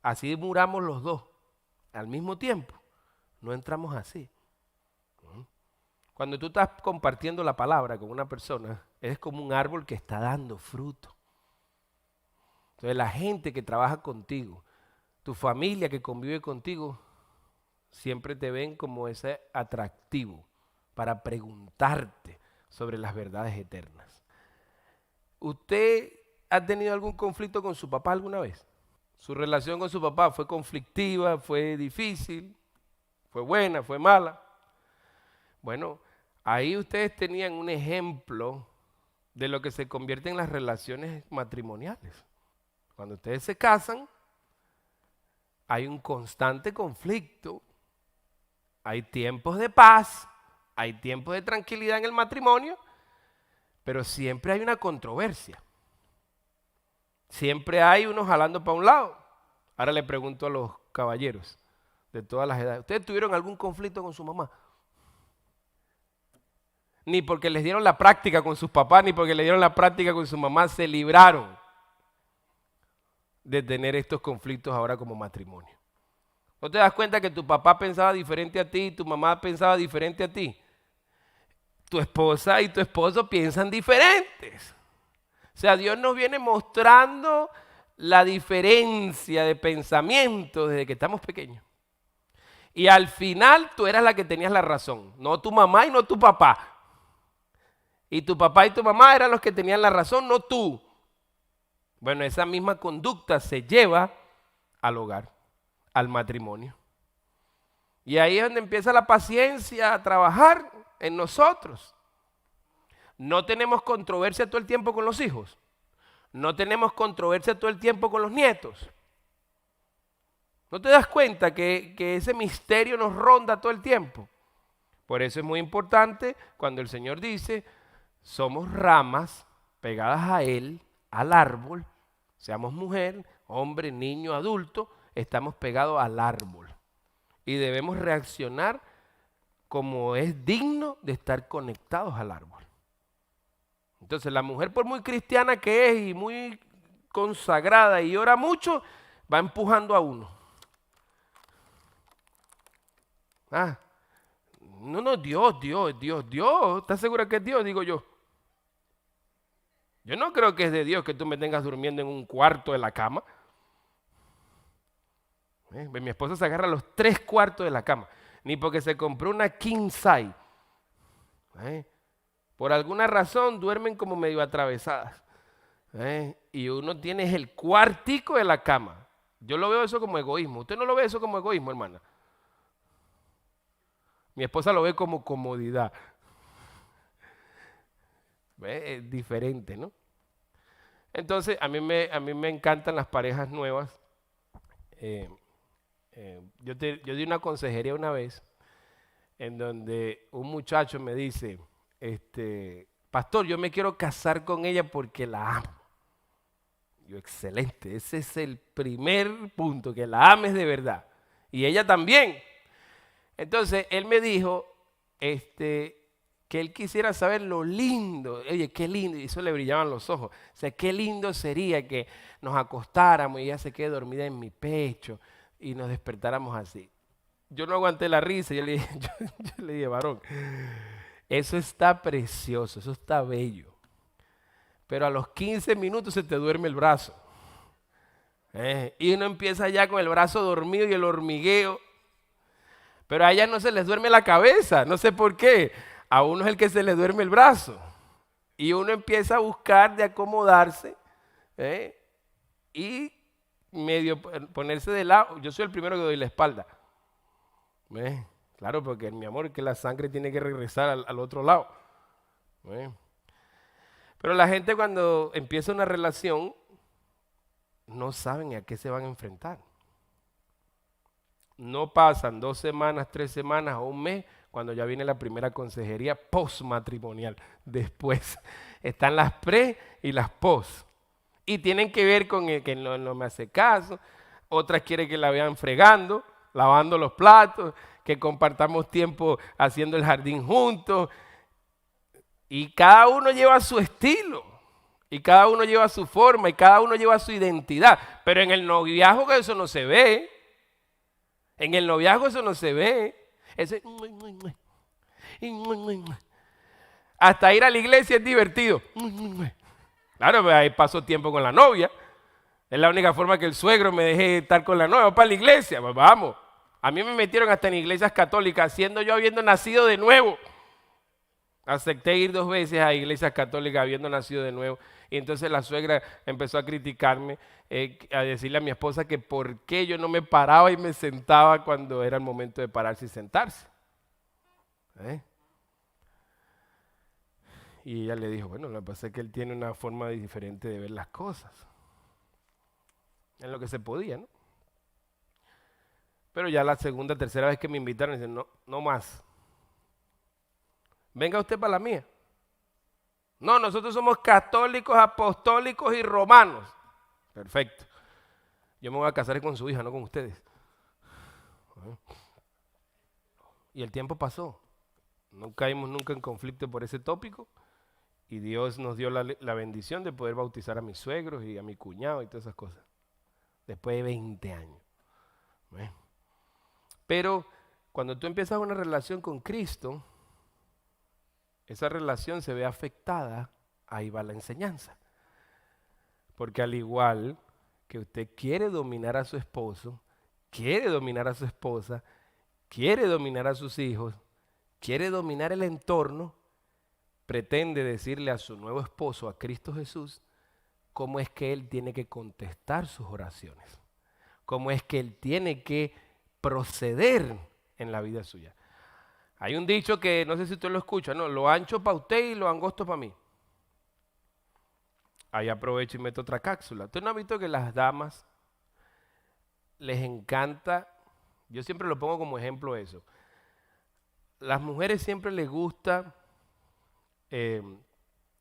así muramos los dos al mismo tiempo, no entramos así. Cuando tú estás compartiendo la palabra con una persona, eres como un árbol que está dando fruto. Entonces la gente que trabaja contigo, tu familia que convive contigo, siempre te ven como ese atractivo para preguntarte sobre las verdades eternas. ¿Usted ha tenido algún conflicto con su papá alguna vez? ¿Su relación con su papá fue conflictiva, fue difícil, fue buena, fue mala? Bueno, ahí ustedes tenían un ejemplo de lo que se convierte en las relaciones matrimoniales. Cuando ustedes se casan, hay un constante conflicto. Hay tiempos de paz, hay tiempos de tranquilidad en el matrimonio, pero siempre hay una controversia. Siempre hay unos jalando para un lado. Ahora le pregunto a los caballeros de todas las edades, ¿ustedes tuvieron algún conflicto con su mamá? Ni porque les dieron la práctica con sus papás, ni porque le dieron la práctica con su mamá, se libraron de tener estos conflictos ahora como matrimonio. ¿No te das cuenta que tu papá pensaba diferente a ti y tu mamá pensaba diferente a ti? Tu esposa y tu esposo piensan diferentes. O sea, Dios nos viene mostrando la diferencia de pensamiento desde que estamos pequeños. Y al final tú eras la que tenías la razón, no tu mamá y no tu papá. Y tu papá y tu mamá eran los que tenían la razón, no tú. Bueno, esa misma conducta se lleva al hogar, al matrimonio. Y ahí es donde empieza la paciencia a trabajar en nosotros. No tenemos controversia todo el tiempo con los hijos. No tenemos controversia todo el tiempo con los nietos. ¿No te das cuenta que ese misterio nos ronda todo el tiempo? Por eso es muy importante cuando el Señor dice, somos ramas pegadas a Él, al árbol, seamos mujer, hombre, niño, adulto, estamos pegados al árbol. Y debemos reaccionar como es digno de estar conectados al árbol. Entonces la mujer, por muy cristiana que es y muy consagrada y ora mucho, va empujando a uno. No, Dios. ¿Estás segura que es Dios? Digo yo. Yo no creo que es de Dios que tú me tengas durmiendo en un cuarto de la cama. Mi esposa se agarra los 3 cuartos de la cama. Ni porque se compró una king size. Por alguna razón duermen como medio atravesadas. Y uno tiene el cuartico de la cama. Yo lo veo eso como egoísmo. ¿Usted no lo ve eso como egoísmo, hermana? Mi esposa lo ve como comodidad. Es diferente, ¿no? Entonces, a mí me encantan las parejas nuevas. Yo di una consejería una vez en donde un muchacho me dice, pastor, yo me quiero casar con ella porque la amo. Yo, excelente, ese es el primer punto, que la ames de verdad. Y ella también. Entonces, él me dijo, que él quisiera saber lo lindo, oye, qué lindo, y eso le brillaban los ojos. O sea, qué lindo sería que nos acostáramos y ella se quede dormida en mi pecho y nos despertáramos así. Yo no aguanté la risa, yo le dije, varón, eso está precioso, eso está bello. Pero a los 15 minutos se te duerme el brazo. Y uno empieza ya con el brazo dormido y el hormigueo. Pero a ellas no se les duerme la cabeza, no sé por qué. A uno es el que se le duerme el brazo. Y uno empieza a buscar de acomodarse y medio ponerse de lado. Yo soy el primero que doy la espalda. Claro, porque mi amor, que la sangre tiene que regresar al otro lado. Pero la gente cuando empieza una relación no saben a qué se van a enfrentar. No pasan 2 semanas, 3 semanas o un mes cuando ya viene la primera consejería postmatrimonial. Después están las pre y las post. Y tienen que ver con el que no me hace caso. Otras quieren que la vean fregando, lavando los platos, que compartamos tiempo haciendo el jardín juntos. Y cada uno lleva su estilo. Y cada uno lleva su forma. Y cada uno lleva su identidad. Pero en el noviazgo eso no se ve. En el noviazgo eso no se ve. Ese, hasta ir a la iglesia es divertido. Claro, pues ahí paso tiempo con la novia. Es la única forma que el suegro me deje estar con la novia. Para la iglesia, pues vamos. A mí me metieron hasta en iglesias católicas, siendo yo habiendo nacido de nuevo. Acepté ir 2 veces a iglesias católicas habiendo nacido de nuevo. Y entonces la suegra empezó a criticarme, a decirle a mi esposa que por qué yo no me paraba y me sentaba cuando era el momento de pararse y sentarse. Y ella le dijo, bueno, lo que pasa es que él tiene una forma diferente de ver las cosas. En lo que se podía, ¿no? Pero ya la segunda, tercera vez que me invitaron, dicen, no más. Venga usted para la mía. No, nosotros somos católicos, apostólicos y romanos. Perfecto. Yo me voy a casar con su hija, no con ustedes. Y el tiempo pasó. No caímos nunca en conflicto por ese tópico. Y Dios nos dio la bendición de poder bautizar a mis suegros y a mi cuñado y todas esas cosas. Después de 20 años. Pero cuando tú empiezas una relación con Cristo, esa relación se ve afectada, ahí va la enseñanza. Porque al igual que usted quiere dominar a su esposo, quiere dominar a su esposa, quiere dominar a sus hijos, quiere dominar el entorno, pretende decirle a su nuevo esposo, a Cristo Jesús, cómo es que él tiene que contestar sus oraciones, cómo es que él tiene que proceder en la vida suya. Hay un dicho que no sé si usted lo escucha, ¿no? Lo ancho para usted y lo angosto para mí. Ahí aprovecho y meto otra cápsula. ¿Usted no ha visto que las damas les encanta? Yo siempre lo pongo como ejemplo eso. Las mujeres siempre les gusta el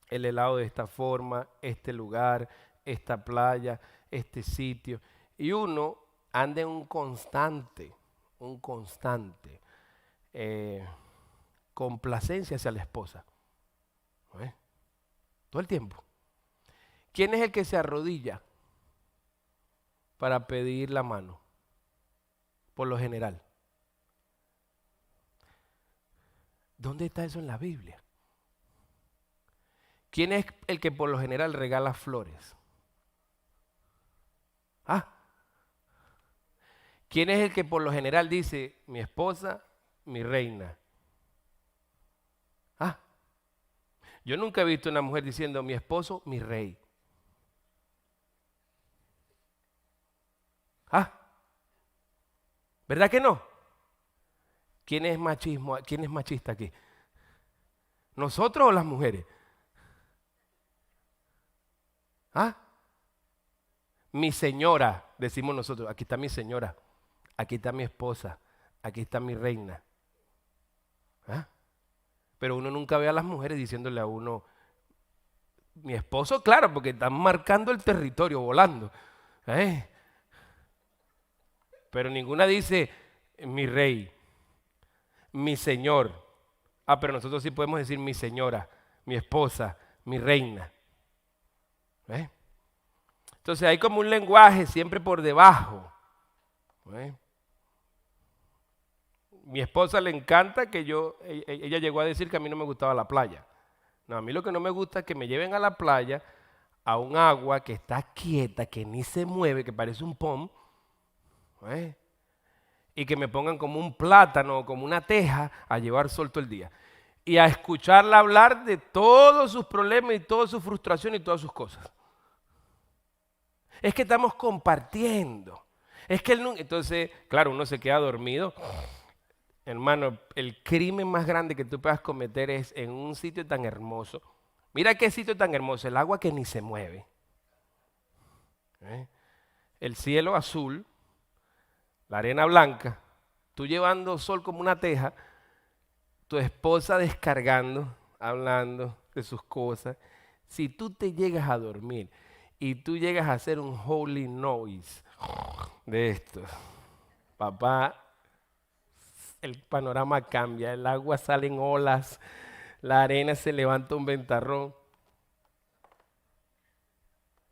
helado de esta forma, este lugar, esta playa, este sitio. Y uno anda en un constante complacencia hacia la esposa. Todo el tiempo. ¿Quién es el que se arrodilla para pedir la mano? Por lo general. ¿Dónde está eso en la Biblia? ¿Quién es el que por lo general regala flores? ¿Ah? ¿Quién es el que por lo general dice mi esposa, mi reina? ¿Ah? Yo nunca he visto una mujer diciendo mi esposo, mi rey. ¿Ah? ¿Verdad que no? ¿Quién es machismo? ¿Quién es machista aquí? ¿Nosotros o las mujeres? ¿Ah? Mi señora, decimos nosotros, aquí está mi señora, aquí está mi esposa, aquí está mi reina. ¿Ah? Pero uno nunca ve a las mujeres diciéndole a uno, mi esposo, claro, porque están marcando el territorio, volando. ¿Eh? Pero ninguna dice, mi rey, mi señor. Ah, pero nosotros sí podemos decir mi señora, mi esposa, mi reina. ¿Eh? Entonces hay como un lenguaje siempre por debajo. ¿Eh? Mi esposa le encanta que ella llegó a decir que a mí no me gustaba la playa. No, a mí lo que no me gusta es que me lleven a la playa, a un agua que está quieta, que ni se mueve, que parece un pom, ¿eh? Y que me pongan como un plátano, como una teja, a llevar sol todo el día. Y a escucharla hablar de todos sus problemas y todas sus frustraciones y todas sus cosas. Es que estamos compartiendo. Es que entonces, claro, uno se queda dormido. Hermano, el crimen más grande que tú puedas cometer es en un sitio tan hermoso. Mira qué sitio tan hermoso, el agua que ni se mueve. ¿Eh? El cielo azul, la arena blanca, tú llevando sol como una teja, tu esposa descargando, hablando de sus cosas. Si tú te llegas a dormir y tú llegas a hacer un holy noise de esto, papá, el panorama cambia, el agua sale en olas, la arena se levanta un ventarrón.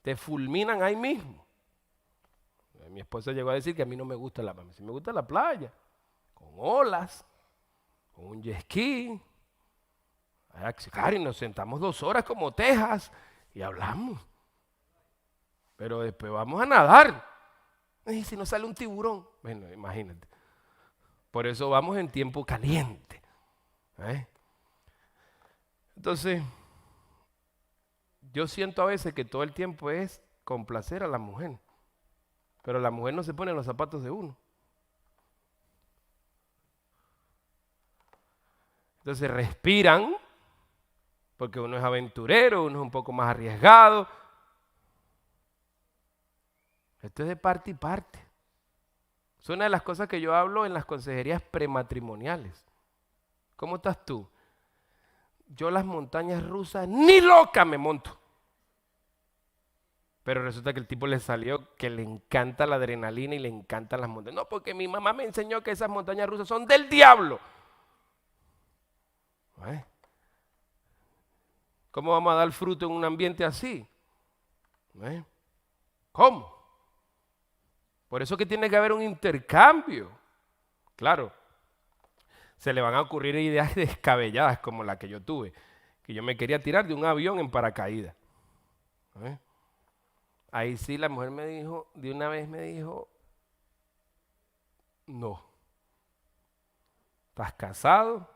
Te fulminan ahí mismo. Mi esposa llegó a decir que a mí no me gusta la playa. Si me gusta la playa, con olas, con un jet ski. Claro, y nos sentamos 2 horas como tejas y hablamos. Pero después vamos a nadar. Y si nos sale un tiburón, bueno, imagínate. Por eso vamos en tiempo caliente. ¿Eh? Entonces, yo siento a veces que todo el tiempo es complacer a la mujer. Pero la mujer no se pone en los zapatos de uno. Entonces respiran, porque uno es aventurero, uno es un poco más arriesgado. Esto es de parte y parte. Es una de las cosas que yo hablo en las consejerías prematrimoniales. ¿Cómo estás tú? Yo las montañas rusas ni loca me monto. Pero resulta que el tipo le salió que le encanta la adrenalina y le encantan las montañas. No, porque mi mamá me enseñó que esas montañas rusas son del diablo. ¿Eh? ¿Cómo vamos a dar fruto en un ambiente así? ¿Eh? ¿Cómo? Por eso que tiene que haber un intercambio. Claro, se le van a ocurrir ideas descabelladas como la que yo tuve, que yo me quería tirar de un avión en paracaídas. ¿Eh? Ahí sí la mujer me dijo, de una vez me dijo, no, estás casado,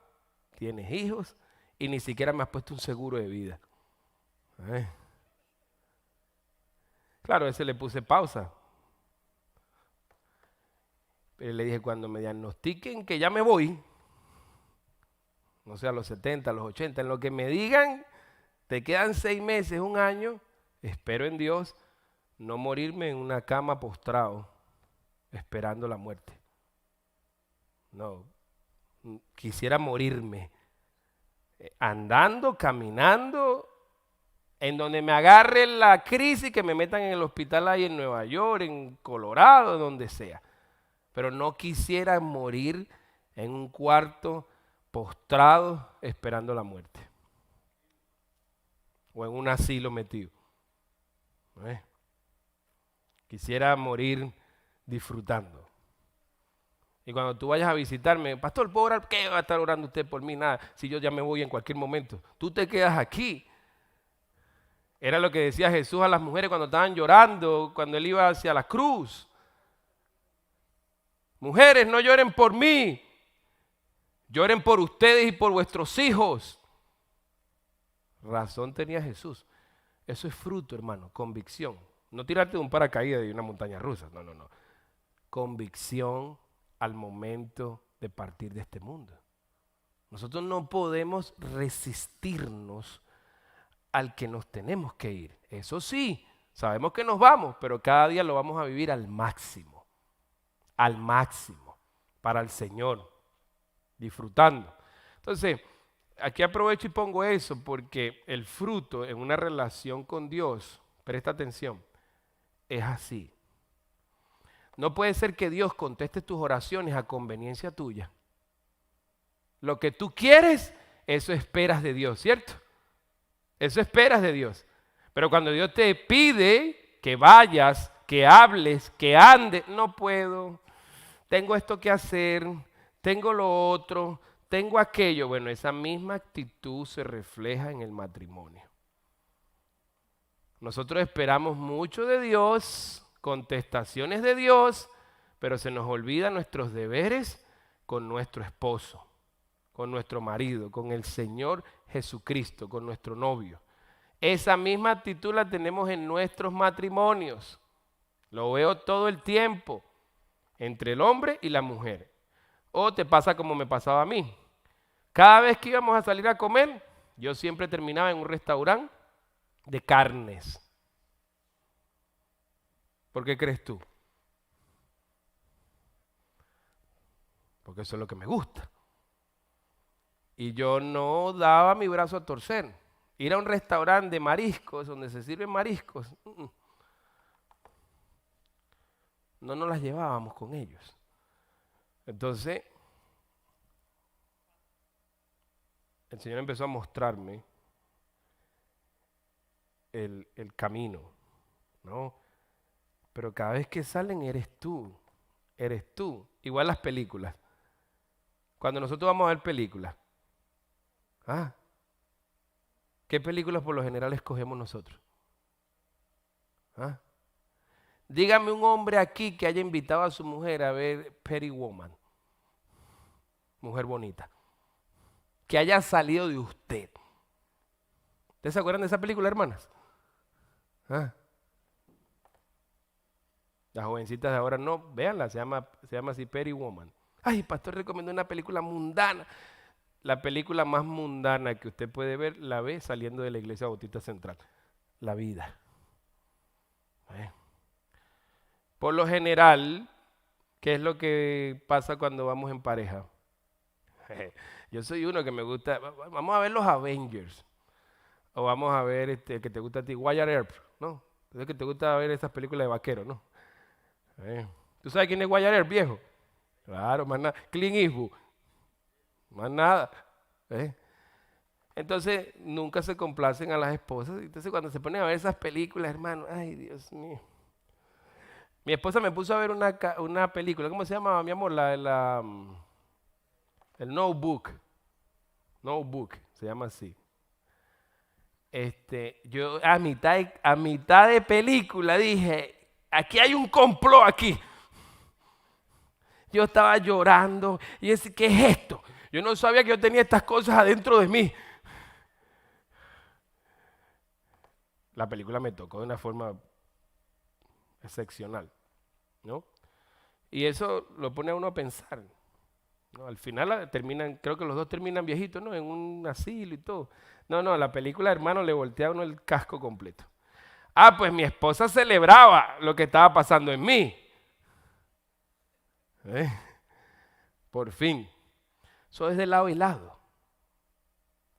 tienes hijos y ni siquiera me has puesto un seguro de vida. ¿Eh? Claro, a ese le puse pausa. Pero le dije, cuando me diagnostiquen que ya me voy, no sé, a los 70, a los 80, en lo que me digan, te quedan 6 meses, 1 año, espero en Dios no morirme en una cama postrado, esperando la muerte. No, quisiera morirme andando, caminando, en donde me agarre la crisis, que me metan en el hospital ahí en Nueva York, en Colorado, donde sea. Pero no quisiera morir en un cuarto postrado esperando la muerte. O en un asilo metido. ¿Eh? Quisiera morir disfrutando. Y cuando tú vayas a visitarme, pastor, ¿puedo orar? ¿Qué va a estar orando usted por mí? Nada, si yo ya me voy en cualquier momento. Tú te quedas aquí. Era lo que decía Jesús a las mujeres cuando estaban llorando, cuando él iba hacia la cruz. Mujeres, no lloren por mí. Lloren por ustedes y por vuestros hijos. Razón tenía Jesús. Eso es fruto, hermano, convicción. No tirarte de un paracaídas de una montaña rusa. No, no, no. Convicción al momento de partir de este mundo. Nosotros no podemos resistirnos al que nos tenemos que ir. Eso sí, sabemos que nos vamos, pero cada día lo vamos a vivir al máximo, para el Señor, disfrutando. Entonces, aquí aprovecho y pongo eso porque el fruto en una relación con Dios, presta atención, es así. No puede ser que Dios conteste tus oraciones a conveniencia tuya. Lo que tú quieres, eso esperas de Dios, ¿cierto? Eso esperas de Dios. Pero cuando Dios te pide que vayas, que hables, que andes, no puedo, tengo esto que hacer, tengo lo otro, tengo aquello. Bueno, esa misma actitud se refleja en el matrimonio. Nosotros esperamos mucho de Dios, contestaciones de Dios, pero se nos olvidan nuestros deberes con nuestro esposo, con nuestro marido, con el Señor Jesucristo, con nuestro novio. Esa misma actitud la tenemos en nuestros matrimonios. Lo veo todo el tiempo entre el hombre y la mujer. O te pasa como me pasaba a mí. Cada vez que íbamos a salir a comer, yo siempre terminaba en un restaurante de carnes. ¿Por qué crees tú? Porque eso es lo que me gusta. Y yo no daba mi brazo a torcer. Ir a un restaurante de mariscos, donde se sirven mariscos, no nos las llevábamos con ellos. Entonces, el Señor empezó a mostrarme el camino, ¿no? Pero cada vez que salen eres tú. Igual las películas. Cuando nosotros vamos a ver películas, ¿qué películas por lo general escogemos nosotros? Dígame un hombre aquí que haya invitado a su mujer a ver Pretty Woman, Mujer Bonita, que haya salido de usted. ¿Ustedes se acuerdan de esa película, hermanas? Las jovencitas de ahora no, véanla, se llama así Pretty Woman. Ay, pastor recomendó una película mundana. La película más mundana que usted puede ver, la ve saliendo de la Iglesia Bautista Central. La vida. Por lo general, ¿qué es lo que pasa cuando vamos en pareja? Yo soy uno que me gusta, vamos a ver los Avengers. O vamos a ver que te gusta a ti, Wyatt Earp, ¿no? Es que te gusta ver esas películas de vaqueros, ¿no? ¿Tú sabes quién es Wyatt Earp, viejo? Claro, más nada. Clint Eastwood. Más nada. Entonces, nunca se complacen a las esposas. Entonces, cuando se ponen a ver esas películas, hermano, ay, Dios mío. Mi esposa me puso a ver una película, ¿cómo se llama, mi amor? El Notebook. Notebook, se llama así. Yo a mitad de película dije, aquí hay un complot aquí. Yo estaba llorando y decía, ¿qué es esto? Yo no sabía que yo tenía estas cosas adentro de mí. La película me tocó de una forma excepcional, ¿no? Y eso lo pone a uno a pensar, ¿no? Al final terminan, creo que los dos terminan viejitos, ¿no? En un asilo y todo. No, la película, hermano, le voltea a uno el casco completo. Pues mi esposa celebraba lo que estaba pasando en mí. Por fin. Eso es de lado y lado.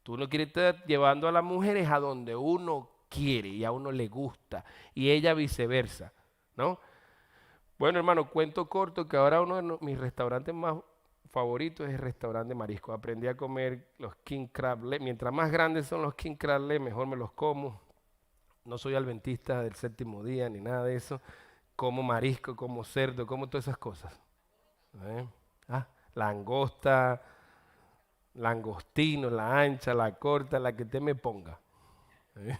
Tú no quieres estar llevando a las mujeres a donde uno quiere y a uno le gusta. Y ella viceversa, ¿no? Bueno, hermano, cuento corto que ahora uno de mis restaurantes más favoritos es el restaurante de marisco. Aprendí a comer los king crab legs. Mientras más grandes son los king crab legs, mejor me los como. No soy adventista del séptimo día ni nada de eso. como marisco, como cerdo, como todas esas cosas. ¿Eh? Langosta, langostino, la ancha, la corta, la que usted me ponga. ¿Eh?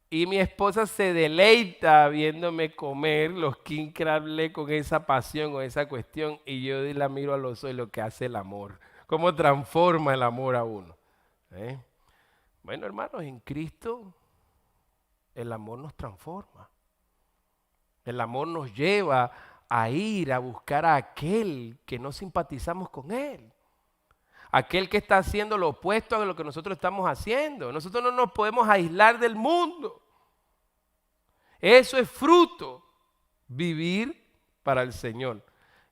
Y mi esposa se deleita viéndome comer los king crab leg con esa pasión, con esa cuestión. Y yo la miro a los ojos lo que hace el amor. Cómo transforma el amor a uno. ¿Eh? Bueno, hermanos, en Cristo el amor nos transforma. El amor nos lleva a ir a buscar a aquel que no simpatizamos con él. Aquel que está haciendo lo opuesto a lo que nosotros estamos haciendo. Nosotros no nos podemos aislar del mundo. Eso es fruto, vivir para el Señor.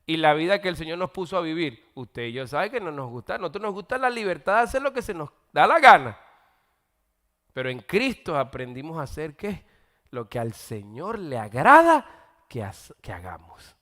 Y la vida que el Señor nos puso a vivir, usted y yo saben que no nos gusta. A nosotros nos gusta la libertad de hacer lo que se nos da la gana. Pero en Cristo aprendimos a hacer ¿qué? Lo que al Señor le agrada que hagamos.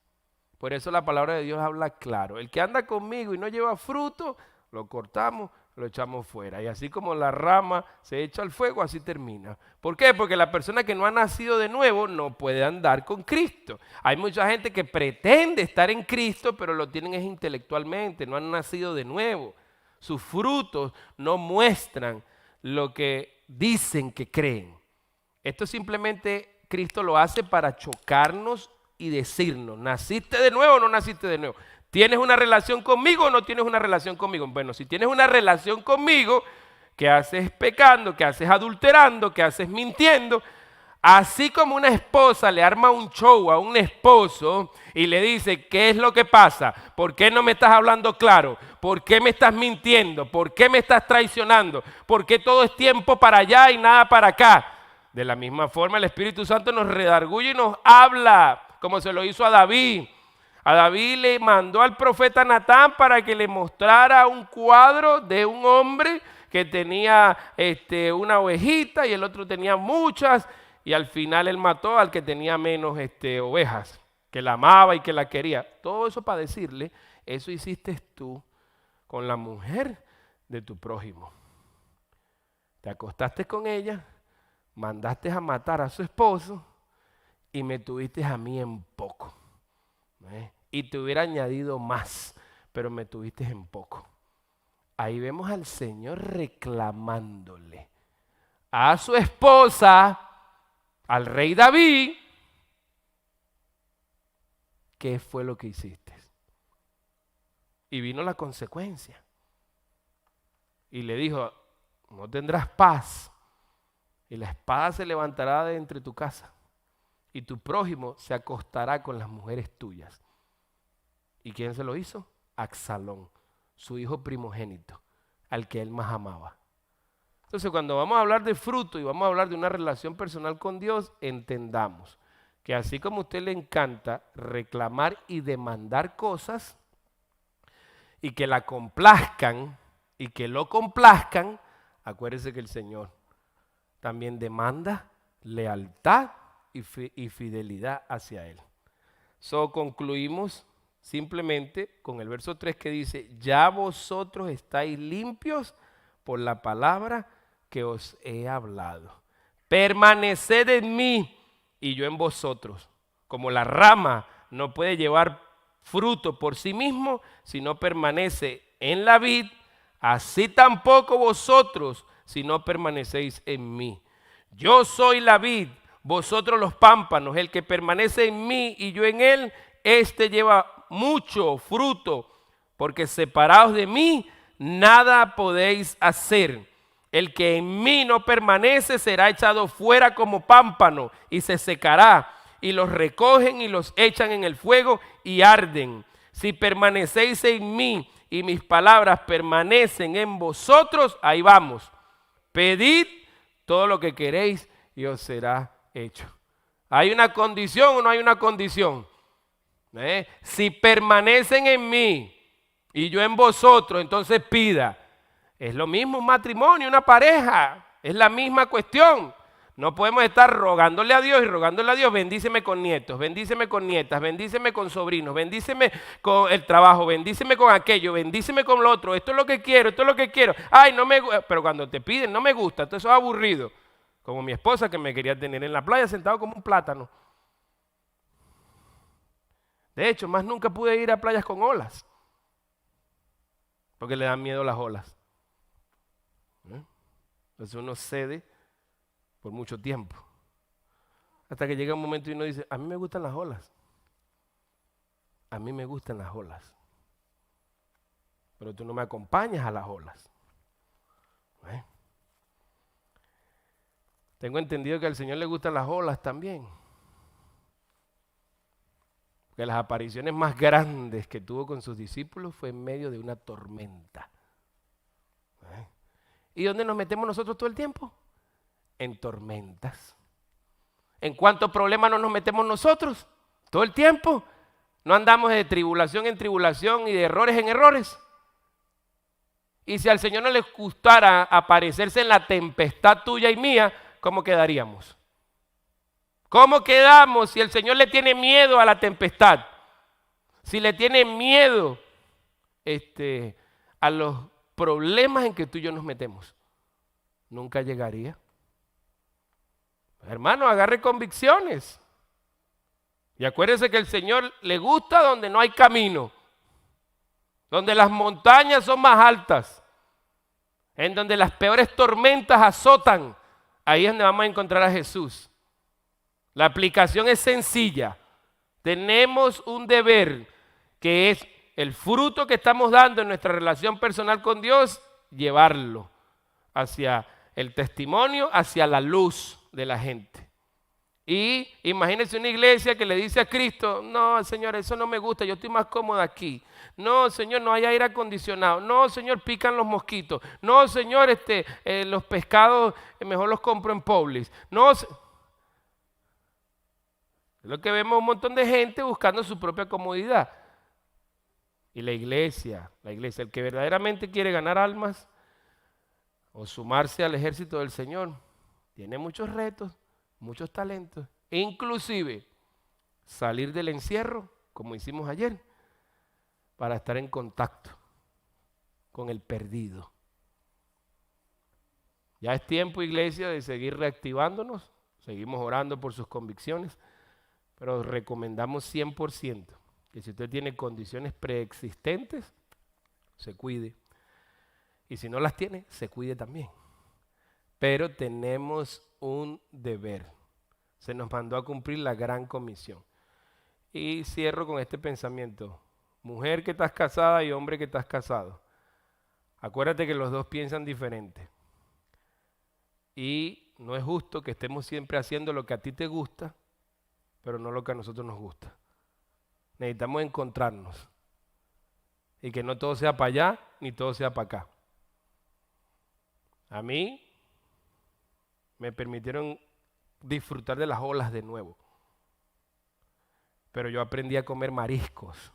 Por eso la palabra de Dios habla claro. El que anda conmigo y no lleva fruto, lo cortamos, lo echamos fuera. Y así como la rama se echa al fuego, así termina. ¿Por qué? Porque la persona que no ha nacido de nuevo no puede andar con Cristo. Hay mucha gente que pretende estar en Cristo, pero lo tienen es intelectualmente, no han nacido de nuevo. Sus frutos no muestran lo que dicen que creen. Esto simplemente Cristo lo hace para chocarnos y decirnos, ¿naciste de nuevo o no naciste de nuevo? ¿Tienes una relación conmigo o no tienes una relación conmigo? Bueno, si tienes una relación conmigo, ¿qué haces pecando? ¿Qué haces adulterando? ¿Qué haces mintiendo? Así como una esposa le arma un show a un esposo y le dice, ¿qué es lo que pasa? ¿Por qué no me estás hablando claro? ¿Por qué me estás mintiendo? ¿Por qué me estás traicionando? ¿Por qué todo es tiempo para allá y nada para acá? De la misma forma el Espíritu Santo nos redarguye y nos habla, como se lo hizo a David. A David le mandó al profeta Natán para que le mostrara un cuadro de un hombre que tenía una ovejita y el otro tenía muchas. Y al final él mató al que tenía menos ovejas, que la amaba y que la quería. Todo eso para decirle, eso hiciste tú con la mujer de tu prójimo. Te acostaste con ella, mandaste a matar a su esposo y me tuviste a mí en poco. Y te hubiera añadido más, pero me tuviste en poco. Ahí vemos al Señor reclamándole a su esposa, al rey David, ¿qué fue lo que hiciste? Y vino la consecuencia. Y le dijo, no tendrás paz, y la espada se levantará de entre tu casa, y tu prójimo se acostará con las mujeres tuyas. ¿Y quién se lo hizo? Absalón, su hijo primogénito, al que él más amaba. Entonces, cuando vamos a hablar de fruto y vamos a hablar de una relación personal con Dios, entendamos que así como a usted le encanta reclamar y demandar cosas y que la complazcan y que lo complazcan, acuérdese que el Señor también demanda lealtad y fidelidad hacia Él. Concluimos simplemente con el verso 3 que dice, ya vosotros estáis limpios por la palabra que os he hablado. Permaneced en mí y yo en vosotros. Como la rama no puede llevar fruto por sí mismo si no permanece en la vid, así tampoco vosotros si no permanecéis en mí. Yo soy la vid, vosotros los pámpanos. El que permanece en mí y yo en él, este lleva mucho fruto, porque separados de mí nada podéis hacer. El que en mí no permanece será echado fuera como pámpano y se secará, y los recogen y los echan en el fuego y arden. Si permanecéis en mí y mis palabras permanecen en vosotros, ahí vamos. Pedid todo lo que queréis y os será hecho. ¿Hay una condición o no hay una condición? Si permanecen en mí y yo en vosotros, entonces pida. Es lo mismo un matrimonio, una pareja, es la misma cuestión. No podemos estar rogándole a Dios y rogándole a Dios, bendíceme con nietos, bendíceme con nietas, bendíceme con sobrinos, bendíceme con el trabajo, bendíceme con aquello, bendíceme con lo otro, esto es lo que quiero, esto es lo que quiero. Ay, no me gusta, pero cuando te piden no me gusta, entonces eso es aburrido. Como mi esposa que me quería tener en la playa sentado como un plátano. De hecho, más nunca pude ir a playas con olas, porque le dan miedo las olas. Entonces uno cede por mucho tiempo. Hasta que llega un momento y uno dice, a mí me gustan las olas. A mí me gustan las olas. Pero tú no me acompañas a las olas. Tengo entendido que al Señor le gustan las olas también. Porque las apariciones más grandes que tuvo con sus discípulos fue en medio de una tormenta. ¿Y dónde nos metemos nosotros todo el tiempo? En tormentas. ¿En cuántos problemas no nos metemos nosotros? Todo el tiempo. No andamos de tribulación en tribulación y de errores en errores. Y si al Señor no le gustara aparecerse en la tempestad tuya y mía, ¿cómo quedaríamos? ¿Cómo quedamos si el Señor le tiene miedo a la tempestad? Si le tiene miedo a los problemas en que tú y yo nos metemos, nunca llegaría. Hermano, agarre convicciones. Y acuérdense que el Señor le gusta donde no hay camino, donde las montañas son más altas, en donde las peores tormentas azotan. Ahí es donde vamos a encontrar a Jesús. La aplicación es sencilla. Tenemos un deber que es el fruto que estamos dando en nuestra relación personal con Dios, llevarlo hacia el testimonio, hacia la luz de la gente. Y imagínense una iglesia que le dice a Cristo, no, Señor, eso no me gusta, yo estoy más cómodo aquí. No, Señor, no hay aire acondicionado. No, Señor, pican los mosquitos. No, Señor, los pescados mejor los compro en Publix. No, es lo que vemos un montón de gente buscando su propia comodidad. Y la iglesia, el que verdaderamente quiere ganar almas o sumarse al ejército del Señor, tiene muchos retos, muchos talentos, e inclusive salir del encierro, como hicimos ayer, para estar en contacto con el perdido. Ya es tiempo, iglesia, de seguir reactivándonos, seguimos orando por sus convicciones, pero recomendamos 100% que si usted tiene condiciones preexistentes, se cuide. Y si no las tiene, se cuide también. Pero tenemos un deber. Se nos mandó a cumplir la gran comisión. Y cierro con este pensamiento. Mujer que estás casada y hombre que estás casado. Acuérdate que los dos piensan diferente. Y no es justo que estemos siempre haciendo lo que a ti te gusta, pero no lo que a nosotros nos gusta. Necesitamos encontrarnos. Y que no todo sea para allá, ni todo sea para acá. A mí me permitieron disfrutar de las olas de nuevo. Pero yo aprendí a comer mariscos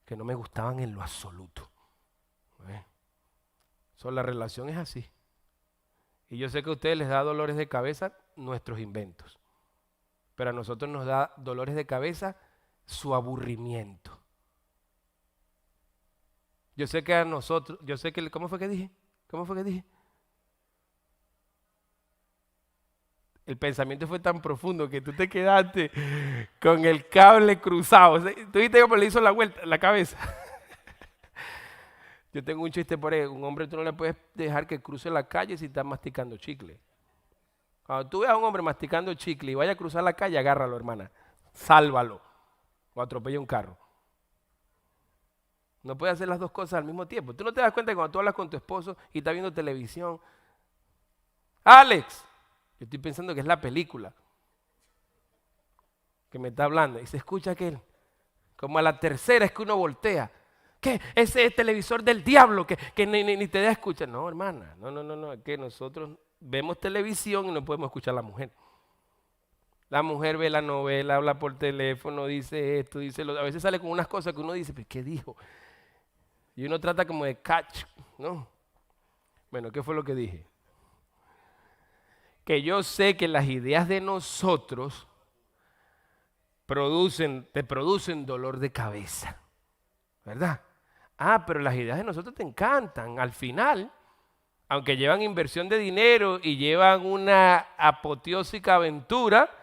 que no me gustaban en lo absoluto. La relación es así. Y yo sé que a ustedes les da dolores de cabeza nuestros inventos. Pero a nosotros nos da dolores de cabeza su aburrimiento. Yo sé que a nosotros, ¿cómo fue que dije? El pensamiento fue tan profundo que tú te quedaste con el cable cruzado. ¿Tú viste cómo le hizo la vuelta la cabeza? Yo tengo un chiste por ahí. Un hombre tú no le puedes dejar que cruce la calle si está masticando chicle. Cuando tú veas a un hombre masticando chicle y vaya a cruzar la calle, agárralo, hermana. Sálvalo. O atropella un carro. No puedes hacer las dos cosas al mismo tiempo. Tú no te das cuenta que cuando tú hablas con tu esposo y estás viendo televisión, Alex, yo estoy pensando que es la película que me está hablando y se escucha aquel, como a la tercera es que uno voltea. ¿Qué? Ese es televisor del diablo que ni te da escuchar. No, hermana, no, es que nosotros vemos televisión y no podemos escuchar a la mujer. La mujer ve la novela, habla por teléfono, dice esto, dice lo. A veces sale con unas cosas que uno dice, ¿pero qué dijo? Y uno trata como de catch, ¿no? Bueno, ¿qué fue lo que dije? Que yo sé que las ideas de nosotros te producen dolor de cabeza, ¿verdad? Pero las ideas de nosotros te encantan. Al final, aunque llevan inversión de dinero y llevan una apoteósica aventura,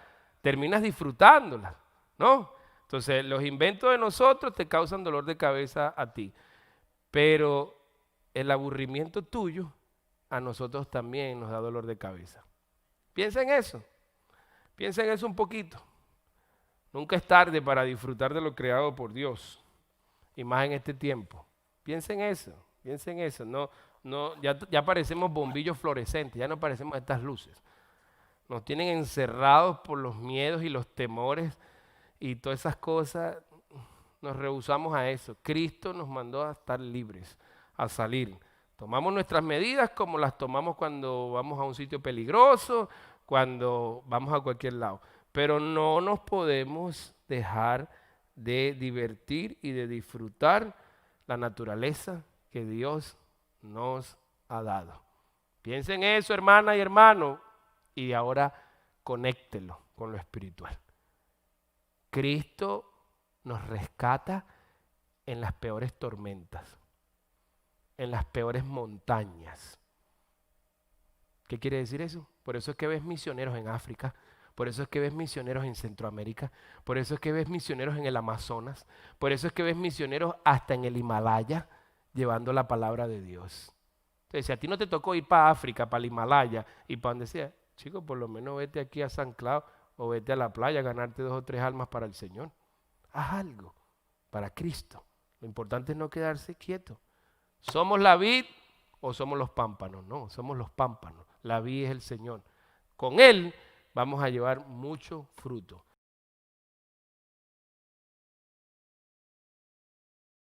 terminas disfrutándolas, ¿no? Entonces, los inventos de nosotros te causan dolor de cabeza a ti, pero el aburrimiento tuyo a nosotros también nos da dolor de cabeza. Piensa en eso un poquito. Nunca es tarde para disfrutar de lo creado por Dios, y más en este tiempo. Piensa en eso. Ya parecemos bombillos fluorescentes, ya no parecemos estas luces. Nos tienen encerrados por los miedos y los temores y todas esas cosas. Nos rehusamos a eso. Cristo nos mandó a estar libres, a salir. Tomamos nuestras medidas como las tomamos cuando vamos a un sitio peligroso, cuando vamos a cualquier lado. Pero no nos podemos dejar de divertir y de disfrutar la naturaleza que Dios nos ha dado. Piensen en eso, hermana y hermano, y ahora conéctelo con lo espiritual. Cristo nos rescata en las peores tormentas, en las peores montañas. ¿Qué quiere decir eso? Por eso es que ves misioneros en África, por eso es que ves misioneros en Centroamérica, por eso es que ves misioneros en el Amazonas, por eso es que ves misioneros hasta en el Himalaya llevando la palabra de Dios. Entonces, si a ti no te tocó ir para África, para el Himalaya y para donde sea, chico, por lo menos vete aquí a San Clau o vete a la playa a ganarte 2 o 3 almas para el Señor. Haz algo para Cristo. Lo importante es no quedarse quieto. ¿Somos la vid o somos los pámpanos? No, somos los pámpanos. La vid es el Señor. Con Él vamos a llevar mucho fruto.